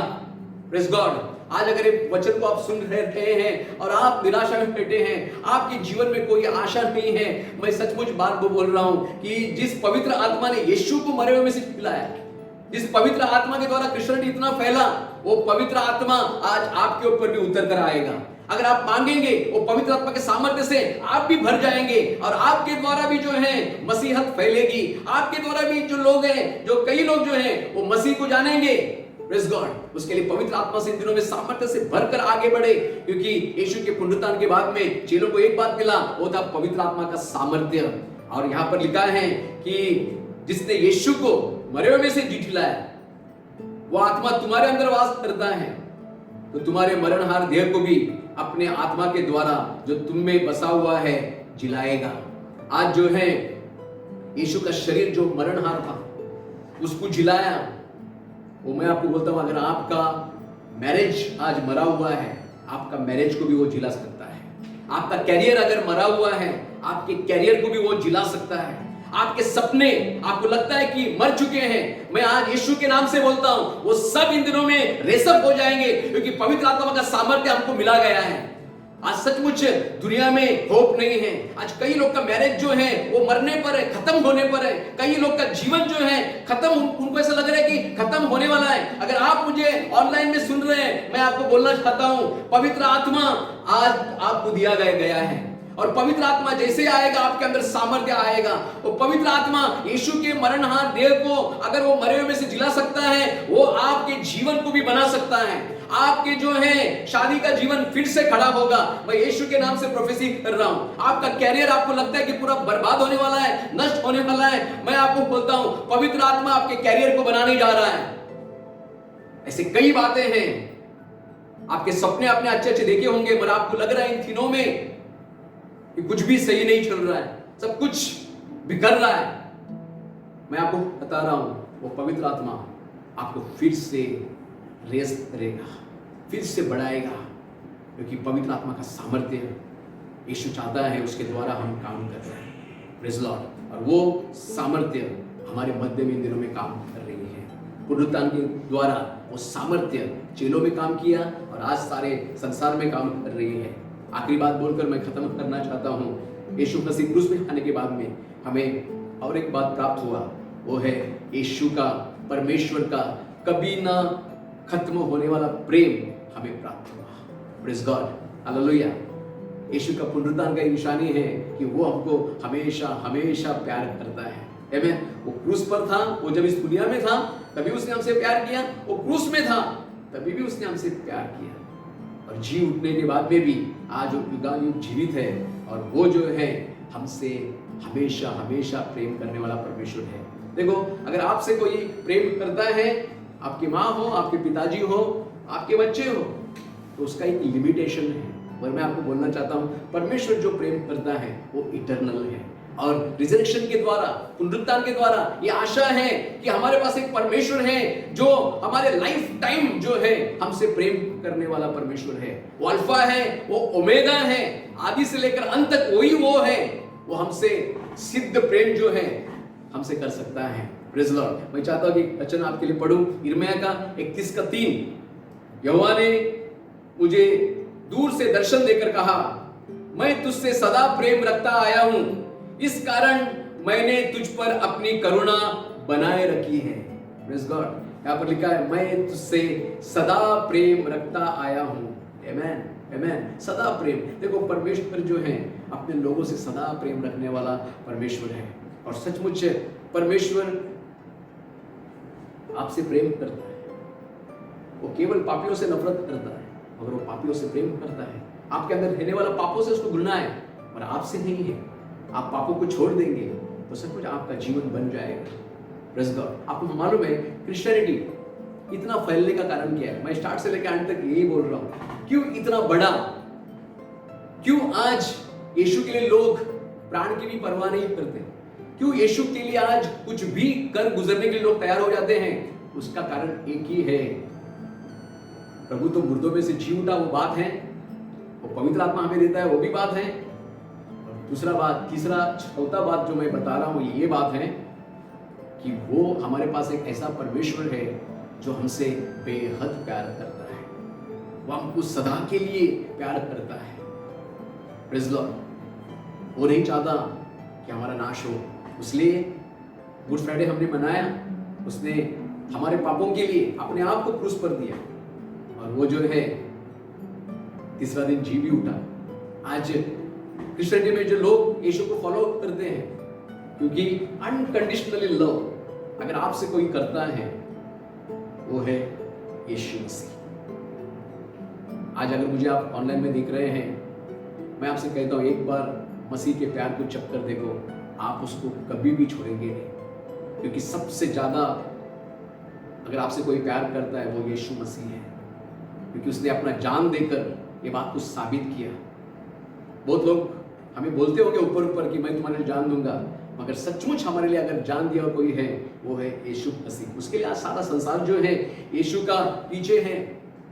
Praise God. आज अगर एक वचन को आप सुन रहे हैं और आप निराशा में बैठे हैं, आपके जीवन में कोई आशा नहीं है, मैं सचमुच बात को बोल रहा हूं कि जिस पवित्र आत्मा ने यीशु को मरे हुए में से जिलाया, जिस पवित्र आत्मा के द्वारा क्रिश्चियनिटी इतना फैला, वो पवित्र आत्मा आज आपके ऊपर भी उतर कर आएगा। अगर आप मांगेंगे वो पवित्र आत्मा के सामर्थ्य से आप भी भर जाएंगे और आपके द्वारा भी जो है मसीहत फैलेगी। आपके द्वारा भी जो लोग हैं, जो कई लोग जो हैं वो मसीह को जानेंगे। Praise God. उसके लिए पवित्र आत्मा से इन दिनों में सामर्थ्य से भरकर आगे बढ़े, क्योंकि यीशु के पुनरुत्थान के बाद में चेलों को एक बात मिला, वो था पवित्र आत्मा का सामर्थ्य। और यहाँ पर लिखा है कि जिसने यीशु को मरे हुए में से जी जिलाया, वो आत्मा तुम्हारे अंदर वास करता है, तो तुम्हारे मरणहार देह को भी अपने आत्मा के द्वारा जो तुम में बसा हुआ है जिलाएगा। आज जो है यीशु का शरीर जो मरणहार था उसको जिलाया। वो मैं आपको बोलता हूं, अगर आपका मैरिज आज मरा हुआ है, आपका मैरिज को भी वो जिला सकता है। आपका कैरियर अगर मरा हुआ है, आपके कैरियर को भी वो जिला सकता है। आपके सपने आपको लगता है कि मर चुके हैं, मैं आज यीशु के नाम से बोलता हूं, वो सब इन दिनों में रेसअप हो जाएंगे, क्योंकि पवित्र आत्मा का सामर्थ्य हमको मिला गया है। आज सचमुच दुनिया में होप नहीं है। आज कई लोग का मैरिज जो है वो मरने पर है, खत्म होने पर है। कई लोग का जीवन जो है खत्म, उनको ऐसा लग रहा है कि खत्म होने वाला है। अगर आप मुझे ऑनलाइन में सुन रहे हैं, मैं आपको बोलना चाहता हूं, पवित्र आत्मा आज आपको दिया गया है, और पवित्र आत्मा जैसे आएगा आपके अंदर सामर्थ्य आएगा। वो पवित्र आत्मा यीशु के मरणहार देह को अगर वो मरे हुए में से जिला सकता है, वो आपके जीवन को भी बना सकता है। आपके जो है शादी का जीवन फिर से खड़ा होगा। मैं यीशु के नाम से प्रोफेसी कर रहा हूं। आपका कैरियर आपको लगता है कि पूरा बर्बाद होने वाला है, नष्ट होने वाला है, मैं आपको बोलता हूं पवित्र आत्मा आपके कैरियर को बनाने जा रहा है। ऐसे कई बातें हैं। आपके सपने आपने अच्छे अच्छे देखे होंगे, मगर आपको लग रहा है इन दिनों में कि कुछ भी सही नहीं चल रहा है, सब कुछ बिखर रहा है। मैं आपको बता रहा हूं, वो पवित्र आत्मा आपको फिर से रेस करेगा, फिर से बढ़ाएगा, क्योंकि पवित्र आत्मा का सामर्थ्य यीशु चाहता है उसके द्वारा हम काम कर रहे हैं। Praise Lord. और वो सामर्थ्य हमारे मध्य में इन दिनों में काम कर रही है। पुनरुत्थान के द्वारा वो सामर्थ्य चेलों में काम किया और आज सारे संसार में काम कर रही है। आखिरी बात बोलकर मैं खत्म करना चाहता हूँ। यीशु मसीह क्रूस पे आने के बाद में हमें और एक बात प्राप्त हुआ, वो है यीशु का, परमेश्वर का कभी ना खत्म होने वाला प्रेम हमें प्राप्त हुआ। Praise God, hallelujah. यीशु का पुनरुत्थान का एक निशानी है कि वो हमको हमेशा हमेशा प्यार करता है। आमीन। वो क्रूस पर था, वो जब इस दुनिया में था तभी उसने हमसे प्यार किया, वो क्रूस में था तभी भी उसने हमसे प्यार किया, और जी उठने के बाद में भी आज वो युगानुयुग जीवित है, और वो जो है हमसे हमेशा हमेशा प्रेम करने वाला परमेश्वर है। देखो, अगर आपसे कोई प्रेम करता है, आपकी माँ हो, आपके पिताजी हो, आपके बच्चे हो, तो उसका एक लिमिटेशन है। और मैं आपको बोलना चाहता हूँ, परमेश्वर जो प्रेम करता है वो इटर्नल है, और रिजरेक्शन के द्वारा, पुनरुत्थान के द्वारा ये आशा है कि हमारे पास एक परमेश्वर है जो हमारे लाइफ टाइम जो है हमसे प्रेम करने वाला परमेश्वर है। वो अल्फा है, वो ओमेगा है, आदि से लेकर अंत तक वही वो है। वो हमसे सिद्ध प्रेम जो है हमसे कर सकता है। Praise Lord. मैं चाहता हूं कि वचन आपके लिए पढ़ूं, यिर्मयाह का 31:3। यहोवा ने मुझे दूर से दर्शन देकर कहा, मैं तुझसे सदा प्रेम रखता आया हूं, इस कारण मैंने तुझ पर अपनी करुणा बनाए रखी है। Praise God. यहां पर लिखा है, मैं तुझसे सदा प्रेम रखता आया हूं। आमेन, आमेन। सदा प्रेम। देखो, परमेश्वर जो है अपने लोगों से सदा प्रेम रखने वाला परमेश्वर है, और सचमुच परमेश्वर आपसे प्रेम करता है। वो केवल पापियों से नफरत करता है, मगर वो पापियों से प्रेम करता है। आपके अंदर रहने वाला पापों से उसको घृणा है, और आपसे नहीं है। आप पापों को छोड़ देंगे तो सब कुछ आपका जीवन बन जाएगा। Praise God. आपको मालूम है क्रिश्चियनिटी इतना फैलने का कारण क्या है? मैं स्टार्ट से लेकर अंत तक यही बोल रहा हूं, क्यों इतना बड़ा, क्यों आज यीशु के लिए लोग प्राण की भी परवाह नहीं करते, क्यों यीशु के लिए आज कुछ भी कर गुजरने के लिए लोग तैयार हो जाते हैं? उसका कारण एक ही है, प्रभु तो मुर्दों में से जी उठा, वो बात है, वो पवित्र आत्मा हमें देता है, वो भी बात है, और दूसरा बात, तीसरा चौथा बात जो मैं बता रहा हूं ये बात है कि वो हमारे पास एक ऐसा परमेश्वर है जो हमसे बेहद प्यार करता है। वो हमको सदा के लिए प्यार करता है। Praise Lord. वो नहीं चाहता कि हमारा नाश हो, इसलिए गुड फ्राइडे हमने मनाया, उसने हमारे पापों के लिए अपने आप को क्रूस पर दिया, और वो जो है तीसरा दिन जी भी उठा। आज क्रिश्चियनिटी में जो लोग यीशु को फॉलो करते हैं, क्योंकि अनकंडीशनली लव अगर आपसे कोई करता है वो है यीशु मसीह। आज अगर मुझे आप ऑनलाइन में देख रहे हैं, मैं आपसे कहता हूं, एक बार मसीह के प्यार को चख कर देखो, आप उसको कभी भी छोड़ेंगे नहीं, क्योंकि सबसे ज्यादा अगर आपसे कोई प्यार करता है वो यीशु मसीह है, क्योंकि उसने अपना जान देकर ये बात को साबित किया। बहुत लोग हमें बोलते होंगे ऊपर ऊपर कि मैं तुम्हारे लिए जान दूंगा, मगर सचमुच हमारे लिए अगर जान दिया कोई है वो है यीशु मसीह। उसके लिए आज सारा संसार जो है यीशु का पीछे है।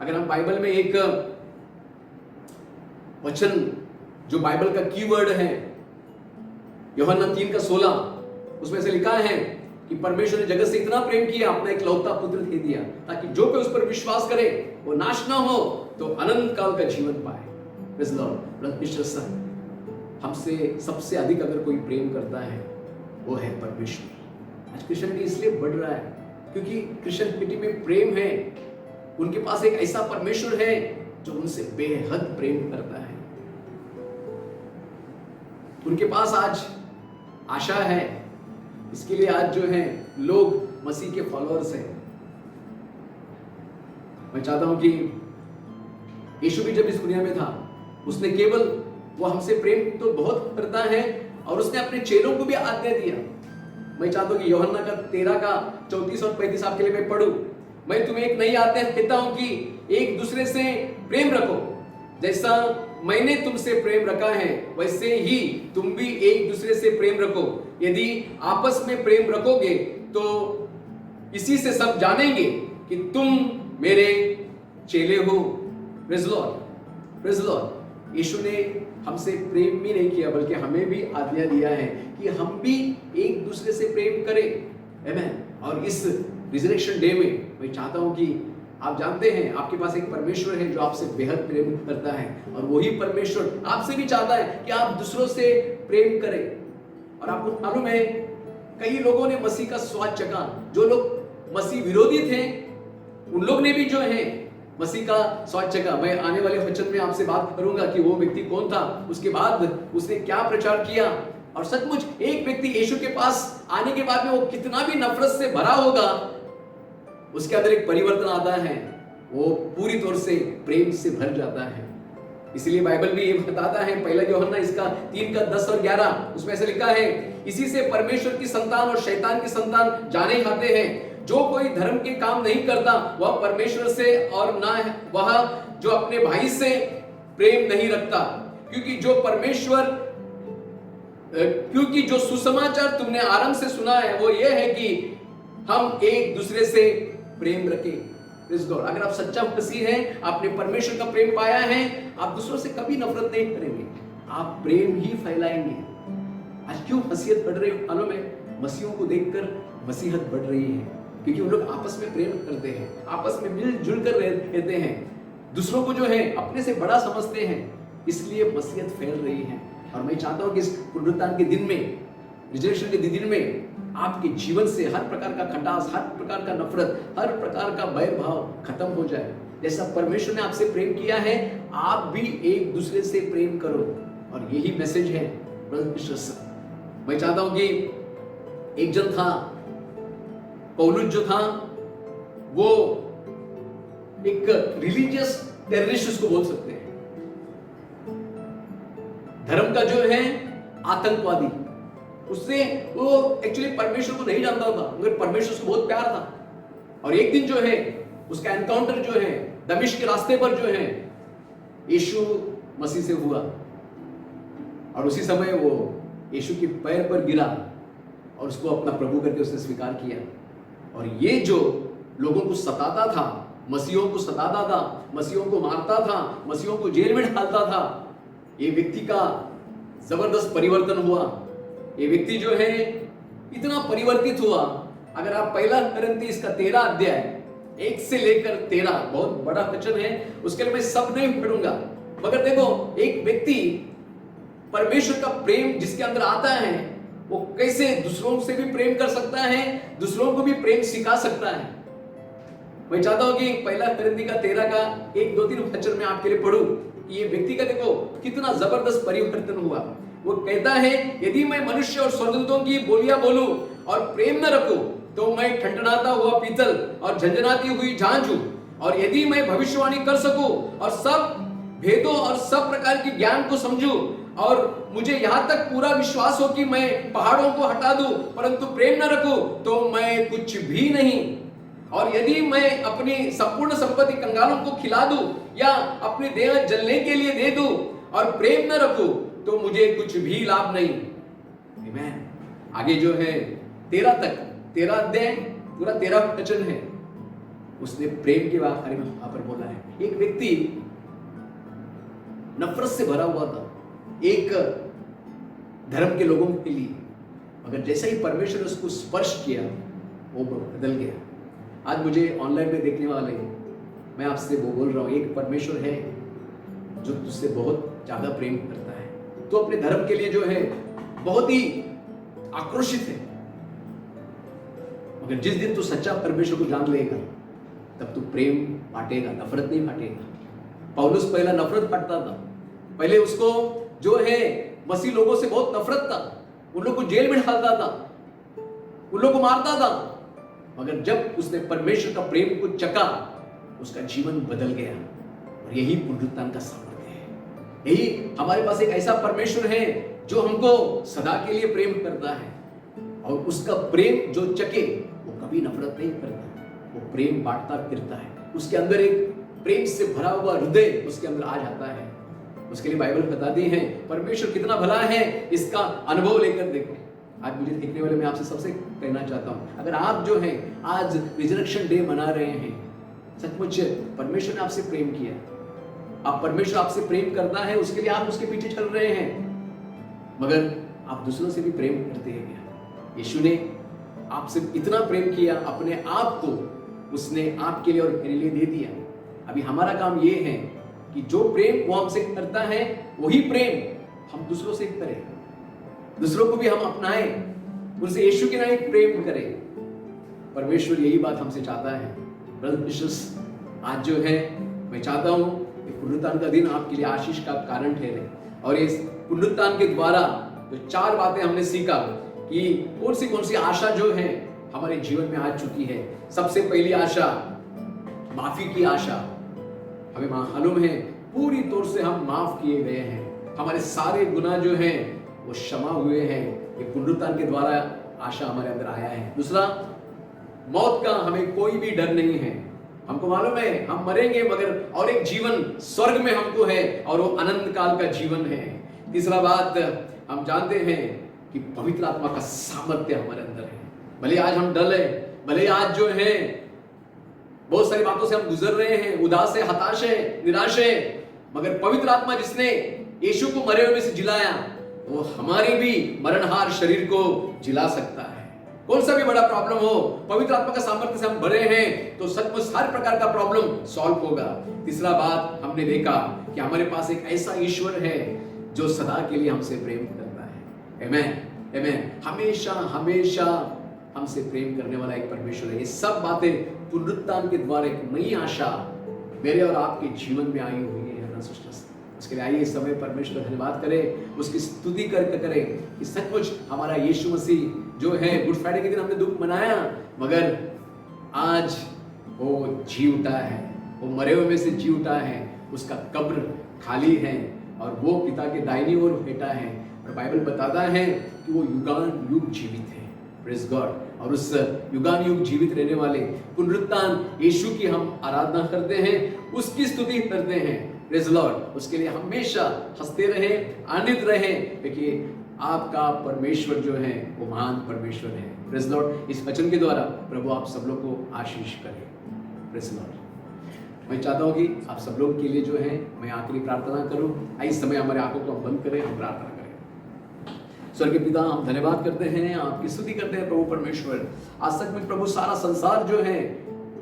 अगर हम बाइबल में एक वचन जो बाइबल का कीवर्ड है, यूहन्ना 3:16, उसमें से लिखा है कि परमेश्वर ने जगत से इतना प्रेम किया, अपना एक लौता पुत्र दे दिया, ताकि जो कोई उस पर विश्वास करे वो नाश ना हो तो अनंत काल का जीवन पाए। Praise Lord. हमसे सबसे अधिक अगर कोई प्रेम करता है वो है परमेश्वर। आज क्रिश्चियनिटी इसलिए बढ़ रहा है क्योंकि क्रिश्चियनिटी में प्रेम है, उनके पास एक ऐसा परमेश्वर है जो उनसे बेहद प्रेम करता है। उनके पास आज आशा है, इसके लिए आज जो है लोग मसीह के फॉलोअर्स हैं। मैं चाहता हूं कि यीशु भी जब इस दुनिया में था, उसने केवल, वो हमसे प्रेम तो बहुत करता है और उसने अपने चेलों को भी आज्ञा दिया। मैं चाहता हूं कि यूहन्ना का 13:34 और 35 आपके लिए मैं पढ़ूं। मैं तुम्हें एक नई आज्ञा देता हूं कि एक दूसरे से प्रेम रखो, जैसा मैंने तुमसे प्रेम रखा है वैसे ही तुम भी एक दूसरे से प्रेम रखो। यदि आपस में प्रेम रखोगे तो इसी से सब जानेंगे कि तुम मेरे चेले हो। Praise Lord, praise Lord. Yeshu ने हमसे प्रेम भी नहीं किया बल्कि हमें भी आज्ञा दिया है कि हम भी एक दूसरे से प्रेम करें। आमेन। और इस रिजरेक्शन डे में मैं चाहता हूं कि आप जानते हैं आपके पास एक परमेश्वर है जो आपसे बेहद प्रेम करता है, और वही परमेश्वर आपसे भी चाहता है कि आप दूसरों से प्रेम करें। और आपको मालूम है कई लोगों ने मसीह का स्वाद चखा, जो लोग मसीह विरोधी थे उन लोग ने भी जो है मसीह का स्वास्थ्य का मैं आने वाले वचन में आपसे बात करूंगा कि वो व्यक्ति कौन था, उसके बाद उसने क्या प्रचार किया। और सचमुच एक व्यक्ति यीशु के पास आने के बाद में वो कितना भी नफरत से भरा होगा, उसके अंदर एक परिवर्तन आता है, वो पूरी तौर से प्रेम से भर जाता है। इसलिए बाइबल भी ये बताता है, पहला यूहन्ना इसका 3:10 और 11 उसमें ऐसे लिखा है, इसी से परमेश्वर की संतान और शैतान की संतान जाने जाते हैं। जो कोई धर्म के काम नहीं करता वह परमेश्वर से और ना वह जो अपने भाई से प्रेम नहीं रखता, क्योंकि जो सुसमाचार तुमने आरंभ से सुना है वो ये है कि हम एक दूसरे से प्रेम रखें। अगर आप सच्चा मसीह हैं, आपने परमेश्वर का प्रेम पाया है, आप दूसरों से कभी नफरत नहीं करेंगे, आप प्रेम ही फैलाएंगे। आज क्यों मसीहत बढ़ रही है हालों में? मसीहों को देखकर मसीहत बढ़ रही है, क्योंकि उन लोग आपस में प्रेम करते हैं, आपस में मिलजुल कर रहते हैं, दूसरों को जो है अपने से बड़ा समझते हैं, इसलिए मसीहत फैल रही है। और मैं चाहता हूं कि इस पुनरुत्थान के दिन में, रिजरेक्शन के दिन में आपके जीवन से हर प्रकार का खटास, हर प्रकार का नफरत, हर प्रकार का बैर भाव खत्म हो जाए। जैसा परमेश्वर ने आपसे प्रेम किया है, आप भी एक दूसरे से प्रेम करो। और यही मैसेज है ब्रदर्स। मैं चाहता हूं कि एक जन था, पौलुस जो था, वो एक रिलीजियस टेररिस्ट उसको बोल सकते हैं, धर्म का जो है आतंकवादी। उससे वो एक्चुअली परमेश्वर को नहीं जानता था, मगर परमेश्वर से बहुत प्यार था। और एक दिन जो है उसका एनकाउंटर जो है दमिश्क के रास्ते पर जो है यीशु मसीह से हुआ, और उसी समय वो यीशु के पैर पर गिरा और उसको अपना प्रभु करके उसने स्वीकार किया। और ये जो लोगों को सताता था, मसीहों को सताता था, मसीहों को मारता था, मसीहों को जेल में डालता था, ये व्यक्ति का जबरदस्त परिवर्तन हुआ। ये व्यक्ति जो है इतना परिवर्तित हुआ। अगर आप पहला कोरिन्थी इसका 13 अध्याय 1 से लेकर 13, बहुत बड़ा वचन है, उसके लिए मैं सब नहीं पढ़ूंगा, मगर देखो एक व्यक्ति परमेश्वर का प्रेम जिसके अंदर आता है, वो कैसे दूसरों से भी प्रेम कर सकता है, दूसरों को भी प्रेम सिखा सकता है। मैं चाहता हूं कि पहला कोरिन्थी का 13 का 1, 2, 3 वचन में आपके लिए पढ़ूं कि ये व्यक्ति का देखो कितना जबरदस्त परिवर्तन हुआ। वो कहता है, यदि मैं मनुष्य और स्वर्गदूतों की बोलियां बोलूं और प्रेम न रखूं तो मैं ठनठनाता हुआ पीतल और झंझनाती हुई झांझ हूं। और यदि मैं भविष्यवाणी कर सकूं और सब भेदों और सब प्रकार के ज्ञान को समझूं और मुझे यहां तक पूरा विश्वास हो कि मैं पहाड़ों को हटा दूं, परंतु प्रेम न रखूं तो मैं कुछ भी नहीं। और यदि मैं अपनी संपूर्ण संपत्ति कंगालों को खिला दूं या अपनी देह जलने के लिए दे दूं और प्रेम न रखूं तो मुझे कुछ भी लाभ नहीं। आमीन। आगे जो है 13 तक, 13 अध्याय पूरा 13 वचन है, उसने प्रेम के बारे में वहां पर बोला है। एक व्यक्ति नफरत से भरा हुआ था एक धर्म के लोगों के लिए, मगर जैसे ही परमेश्वर ने उसको स्पर्श किया वो बदल गया। आज मुझे ऑनलाइन में देखने वाले, मैं आपसे वो बोल रहा हूं, एक परमेश्वर है जो तुझसे बहुत ज्यादा प्रेम करता है। तो अपने धर्म के लिए जो है बहुत ही आक्रोशित है, मगर जिस दिन तू सच्चा परमेश्वर को जान लेगा तब तू प्रेम बांटेगा, नफरत नहीं बांटेगा। पौलुस पहला नफरत बांटता था, पहले उसको जो है मसीह लोगों से बहुत नफरत था, उन लोगों को जेल में डालता था, उन लोगों को मारता था, मगर जब उसने परमेश्वर का प्रेम को चखा उसका जीवन बदल गया। और यही पुनरुत्थान का सामर्थ्य है। यही हमारे पास एक ऐसा परमेश्वर है जो हमको सदा के लिए प्रेम करता है, और उसका प्रेम जो चखे वो कभी नफरत नहीं करता, वो प्रेम बांटता फिरता है। उसके अंदर एक प्रेम से भरा हुआ हृदय उसके अंदर आ जाता है। उसके लिए बाइबल बताती है परमेश्वर कितना भला है, इसका अनुभव लेकर देखें। आज मुझे देखने वाले मैं आपसे सबसे कहना चाहता हूं, अगर आप जो है आज रिजरेक्शन डे मना रहे हैं, सचमुच परमेश्वर ने आपसे प्रेम किया, आप परमेश्वर आपसे प्रेम करता है, उसके लिए आप उसके पीछे चल रहे हैं, मगर आप दूसरों से भी प्रेम करते हैं क्या? यीशु ने आपसे इतना प्रेम किया, अपने आप को उसने आपके लिए और मेरे लिए दे दिया। अभी हमारा काम ये है कि जो प्रेम वो हमसे करता है वही प्रेम हम दूसरों से करें, दूसरों को भी हम अपनाएं, उनसे यीशु के नाम प्रेम करें। परमेश्वर यही बात हमसे चाहता है। ब्रदर्स, आज जो है मैं चाहता हूँ कि पुनरुत्थान का दिन आपके लिए आशीष का कारण ठहरे, और इस पुनरुत्थान के द्वारा जो 4 बातें हमने सीखा कि कौन सी आशा जो है हमारे जीवन में आ चुकी है। सबसे पहली आशा माफी की आशा। हमें मालूम है पूरी तौर से हम माफ किए गए हैं, हमारे सारे गुनाह जो हैं वो क्षमा हुए हैं। ये पुनरुत्थान के द्वारा आशा हमारे अंदर आया है। दूसरा, मौत का हमें कोई भी डर नहीं है। हमको मालूम है हम मरेंगे, मगर और एक जीवन स्वर्ग में हमको है, और वो अनंत काल का जीवन है। तीसरा बात, हम जानते हैं कि पवित्र आत्मा का सामर्थ्य हमारे अंदर है। भले आज हम डल है, भले आज जो है बहुत सारी बातों से हम गुजर रहे हैं, उदास है, हताश है, निराश है, मगर पवित्र आत्मा जिसने यीशु को मरे हुए में से जिलाया, वो हमारे भी मरणहार शरीर को जिला सकता है। कौन सा भी बड़ा प्रॉब्लम हो, पवित्र आत्मा का सामर्थ्य से हम भरे हैं तो सचमुच हर प्रकार का प्रॉब्लम सॉल्व होगा। तीसरा बात, हमने देखा कि हमारे पास एक ऐसा ईश्वर है जो सदा के लिए हमसे प्रेम करता है। आमेन, आमेन। हमेशा हमेशा हमसे प्रेम करने वाला एक परमेश्वर है। ये सब बातें पुनरुत्थान के द्वारा एक नई आशा मेरे और आपके जीवन में आई हुई है ना सिस्टर्स। उसके लिए आइए इस समय परमेश्वर का धन्यवाद करें, उसकी स्तुति करके करें कि सचमुच हमारा यीशु मसीह जो है, गुड फ्राइडे के दिन हमने दुख मनाया, मगर आज वो जी उठा है, वो मरे हुए में से जी उठा है, उसका कब्र खाली है और वो पिता के दाहिनी ओर बैठा है। और बाइबल बताता है कि वो युगान युग जीवित है। Praise God. और उस युगान युग जीवित रहने वाले पुनरुत्थान यीशु की हम आराधना करते हैं, उसकी स्तुति करते हैं। Praise Lord. उसके लिए हमेशा हंसते रहें, आनंदित रहें, क्योंकि आपका परमेश्वर जो है वो महान परमेश्वर है। Praise Lord. इस वचन के द्वारा प्रभु आप सब लोग को आशीष करे। Praise Lord. मैं चाहता हूँ कि आप सब लोग के लिए जो है मैं आखिरी प्रार्थना करूँ। इस समय हमारे आंखों को हम बंद करें, हम प्रार्थना करें। स्वर्गीय पिता, हम धन्यवाद करते हैं, आपकी स्तुति करते हैं प्रभु परमेश्वर। आज तक में प्रभु सारा संसार जो है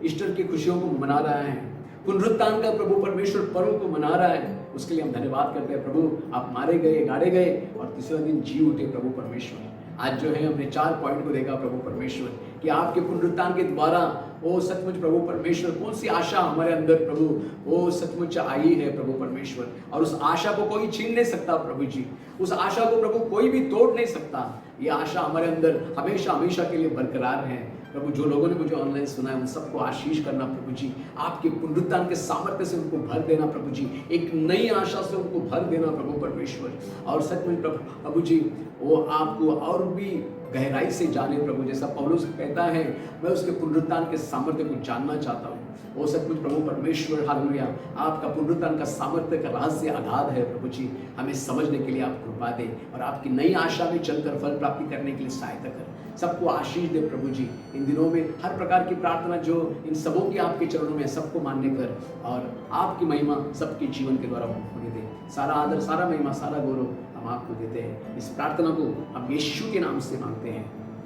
ईस्टर की खुशियों को मना रहा है, पुनरुत्थान का प्रभु परमेश्वर पर्व को मना रहा है। उसके लिए हम धन्यवाद करते हैं प्रभु। आप मारे गए, गाड़े गए और तीसरा दिन जी उठे प्रभु परमेश्वर। आज जो है हमने 4 पॉइंट को देखा प्रभु परमेश्वर कि आपके पुनरुत्थान के द्वारा वो सचमुच प्रभु परमेश्वर कौन सी आशा हमारे अंदर प्रभु वो सचमुच आई है प्रभु परमेश्वर, और उस आशा को कोई छीन नहीं सकता प्रभु जी। उस आशा को प्रभु कोई भी तोड़ नहीं सकता। ये आशा हमारे अंदर हमेशा हमेशा के लिए बरकरार है प्रभु। जो लोगों ने मुझे ऑनलाइन सुना है उन सबको आशीष करना प्रभु जी। आपके पुनरुत्थान के सामर्थ्य से उनको भर देना प्रभु जी, एक नई आशा से उनको भर देना प्रभु परमेश्वर। और सचमुच प्रभु जी वो आपको और भी गहराई से जाने प्रभु। जैसा पौलुस कहता है, मैं उसके पुनरुत्थान के सामर्थ्य को जानना चाहता हूँ। वो सचमुच प्रभु परमेश्वर हालेलुया, आपका पुनरुत्थान का सामर्थ्य का रहस्य अगाध है प्रभु जी। हमें समझने के लिए आप कृपा दे और आपकी नई आशा में चलकर फल प्राप्ति करने के लिए सहायता कर। सबको आशीष दे प्रभु जी। इन दिनों में हर प्रकार की प्रार्थना जो इन सबों की आपके चरणों में सबको मानने कर, और आपकी महिमा सबके जीवन के द्वारा होने दे। सारा आदर, सारा महिमा, सारा गौरव हम आपको देते हैं। इस प्रार्थना को हम यीशु के नाम से मांगते हैं,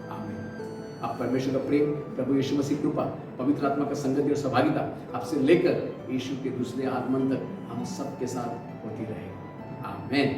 आमीन। आप परमेश्वर का प्रेम, प्रभु यीशु मसीह कृपा, पवित्र आत्मा का संगति और सहभागिता आपसे लेकर यीशु के दूसरे आगमन तक हम सबके साथ होती रहे, आमीन।